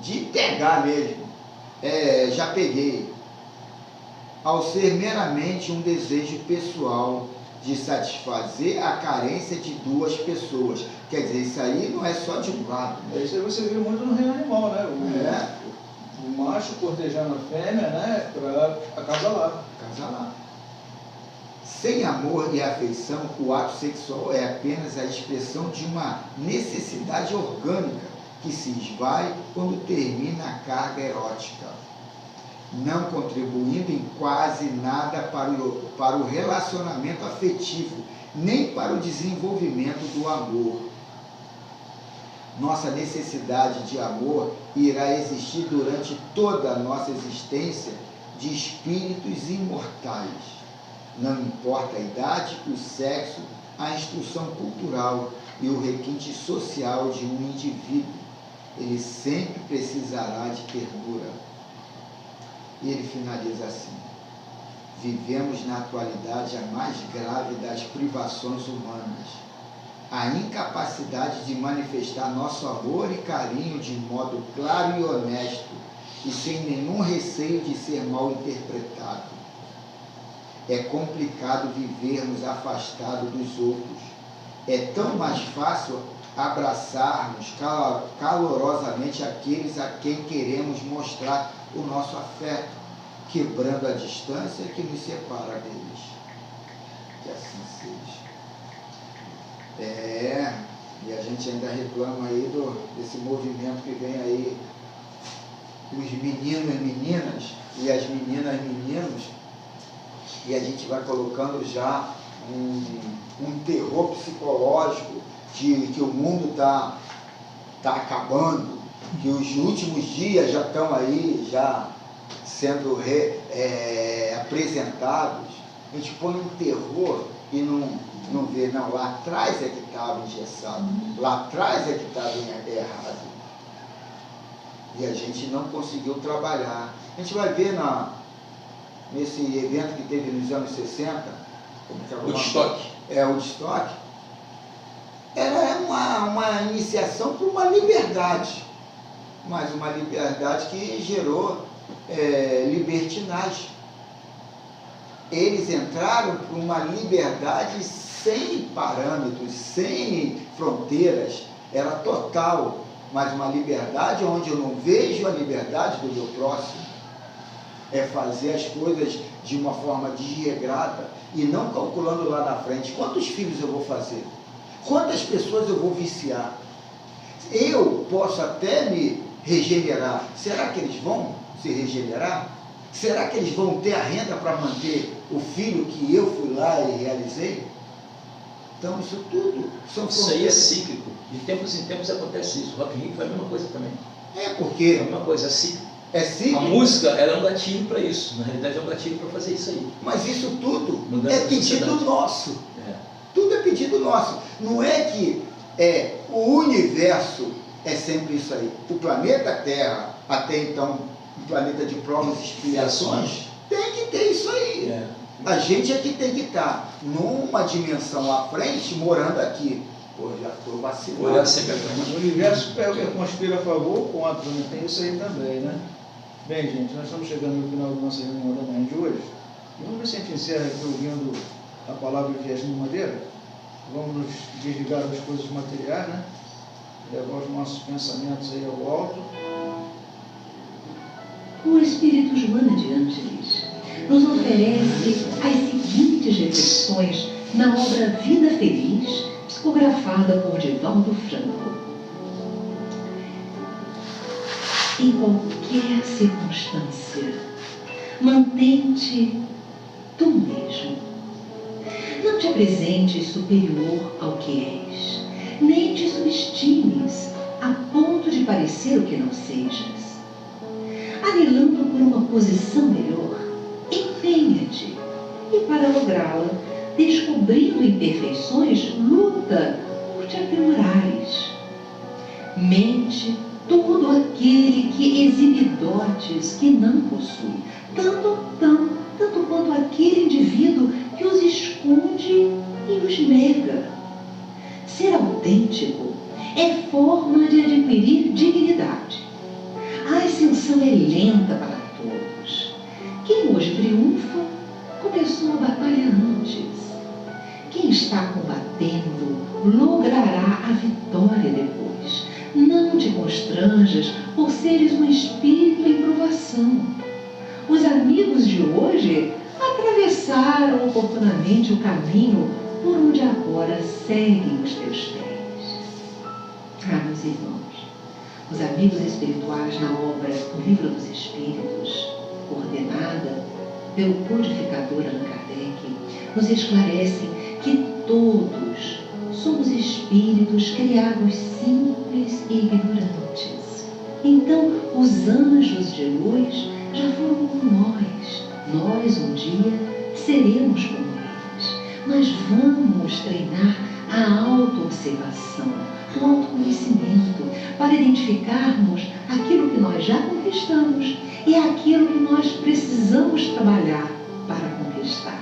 De pegar mesmo. Já peguei. Ao ser meramente um desejo pessoal de satisfazer a carência de duas pessoas. Quer dizer, isso aí não é só de um lado. Né? Isso aí você viu muito no reino animal, né? O macho cortejando a fêmea, né? Para acasalar. Sem amor e afeição, o ato sexual é apenas a expressão de uma necessidade orgânica que se esvai quando termina a carga erótica, não contribuindo em quase nada para o relacionamento afetivo, nem para o desenvolvimento do amor. Nossa necessidade de amor irá existir durante toda a nossa existência de espíritos imortais. Não importa a idade, o sexo, a instrução cultural e o requinte social de um indivíduo, ele sempre precisará de ternura. E ele finaliza assim: vivemos na atualidade a mais grave das privações humanas, a incapacidade de manifestar nosso amor e carinho de modo claro e honesto e sem nenhum receio de ser mal interpretado. É complicado vivermos afastados dos outros. É tão mais fácil abraçarmos calorosamente aqueles a quem queremos mostrar o nosso afeto, quebrando a distância que nos separa deles. Que assim seja. E a gente ainda reclama aí desse movimento que vem aí, os meninos e meninas, e as meninas e meninos, e a gente vai colocando já um terror psicológico de que o mundo está acabando, que os últimos dias já estão aí, já sendo apresentados. A gente põe um terror e não vê, não, lá atrás é que estava engessado, lá atrás é que estava errado. E a gente não conseguiu trabalhar. A gente vai ver nesse evento que teve nos anos 60, o Woodstock. O Woodstock. Era uma iniciação para uma liberdade, mas uma liberdade que gerou libertinagem. eles entraram para uma liberdade sem parâmetros, sem fronteiras, era total, mas uma liberdade onde eu não vejo a liberdade do meu próximo. É fazer as coisas de uma forma desregrada e não calculando lá na frente quantos filhos eu vou fazer, quantas pessoas eu vou viciar. Eu posso até me regenerar. Será que eles vão se regenerar? Será que eles vão ter a renda para manter o filho que eu fui lá e realizei? Então isso tudo são fronteiras. Isso aí é cíclico. De tempos em tempos acontece isso. O Rock in Rio foi a mesma coisa também. É porque... É a mesma coisa, é cíclico. É cíclico. A música ela é um gatilho para isso. Na realidade é um gatilho para fazer isso aí. Mas isso tudo Mudança é da pedido sociedade. nosso. É. Tudo é pedido nosso. Não é que o universo é sempre isso aí. O planeta Terra, até então, um planeta de provas e expiações, tem que ter isso aí. É. A gente é que tem que estar numa dimensão à frente, morando aqui. Pô, já estou vacinado. Olhar sempre à frente. O universo conspira a favor ou contra, né? Tem isso aí também, né? Bem, gente, nós estamos chegando no final da nossa reunião da manhã de hoje. E vamos ver se a gente encerra aqui ouvindo a palavra de Yasmin Madeira. Vamos nos desligar das coisas materiais, né? Levar os nossos pensamentos aí ao alto. O Espírito Joana de Ângeles nos oferece as seguintes reflexões na obra Vida Feliz, psicografada por Divaldo Franco. Em qualquer circunstância, mantém-te tu mesmo. Não te apresentes superior ao que és, nem te subestimes a ponto de parecer o que não sejas. Anelando por uma posição melhor, empenha-te e, para lográ-la, descobrindo imperfeições, luta por te aprimorares. Mente todo aquele que exibe dotes que não possui, tanto quanto aquele indivíduo que os esconde e os nega. Ser autêntico é forma de adquirir dignidade. A ascensão é lenta para todos. Quem hoje triunfa, começou a batalha antes. Quem está combatendo, logrará a vitória depois. Não te constranjas por seres um espírito em provação. Os amigos de hoje atravessaram oportunamente o caminho por onde agora seguem os teus pés. Meus irmãos, os amigos espirituais na obra O Livro dos Espíritos, coordenada pelo codificador Allan Kardec, nos esclarecem que todos somos espíritos criados simples e ignorantes. Então, os anjos de luz já foram como nós. Nós, um dia, seremos como eles. Mas vamos treinar a autoobservação, o autoconhecimento, para identificarmos aquilo que nós já conquistamos e aquilo que nós precisamos trabalhar para conquistar.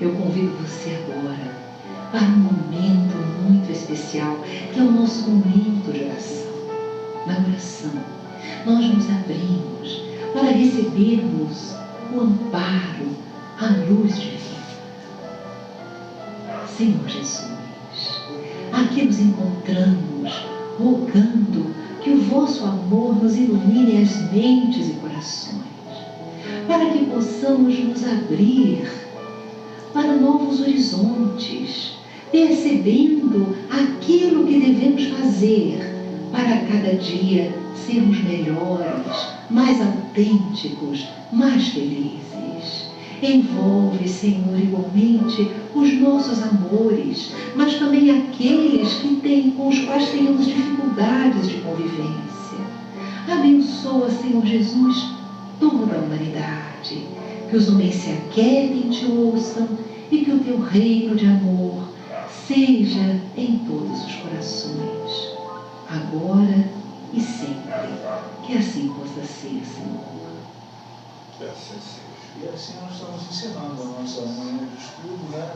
Eu convido você agora para um momento muito especial, que é o nosso momento de oração. Na oração, nós nos abrimos para recebermos o amparo, a luz divina. Senhor Jesus, aqui nos encontramos, rogando que o vosso amor nos ilumine as mentes e corações, para que possamos nos abrir para novos horizontes, percebendo aquilo que devemos fazer para cada dia sermos melhores, mais autênticos, mais felizes. Envolve, Senhor, igualmente os nossos amores, mas também aqueles com os quais tenhamos dificuldades de convivência. Abençoa, Senhor Jesus, toda a humanidade, que os homens se aquietem e te ouçam, e que o teu reino de amor seja em todos os corações, agora e sempre. Que assim possa ser, Senhor. Que assim seja. E assim nós estamos encerrando a nossa manhã de estudo, né?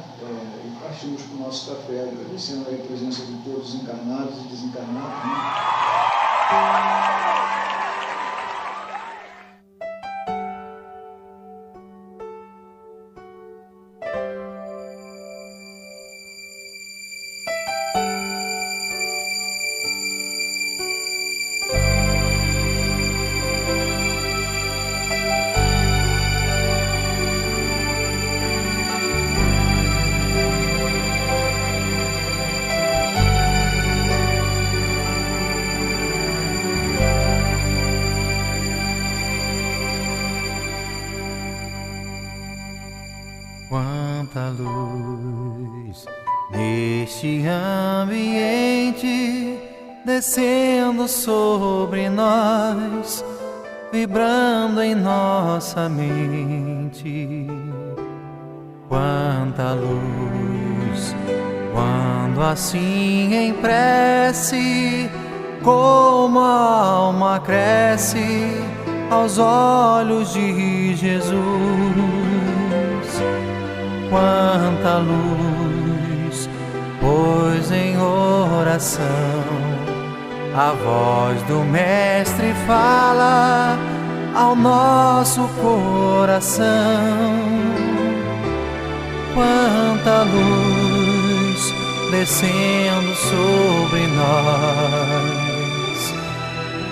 E partimos para o nosso café, agradecendo a presença de todos os encarnados e desencarnados, né? Quanta luz neste ambiente, descendo sobre nós, vibrando em nossa mente. Quanta luz, quando assim em prece, como a alma cresce aos olhos de Jesus. Quanta luz, pois em oração a voz do Mestre fala ao nosso coração. Quanta luz descendo sobre nós.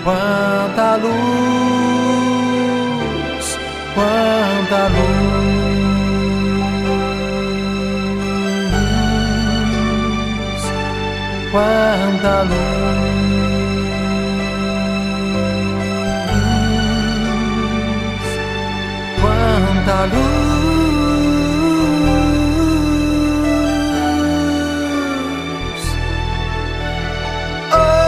Quanta luz, quanta luz. Quanta luz, quanta luz. Oh,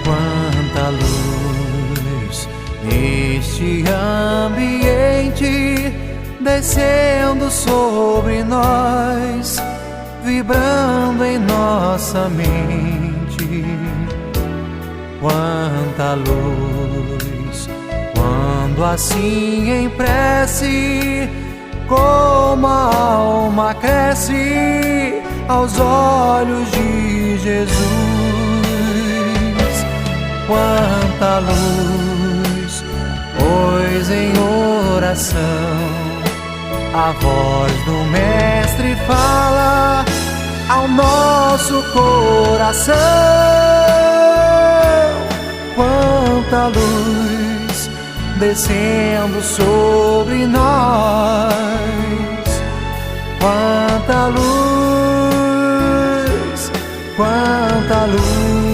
quanta luz neste ambiente, descendo sobre nós, vibrando em nossa mente. Quanta luz, quando assim em prece, como a alma cresce aos olhos de Jesus. Quanta luz, pois em oração a voz do Mestre fala ao nosso coração. Quanta luz descendo sobre nós. Quanta luz, quanta luz.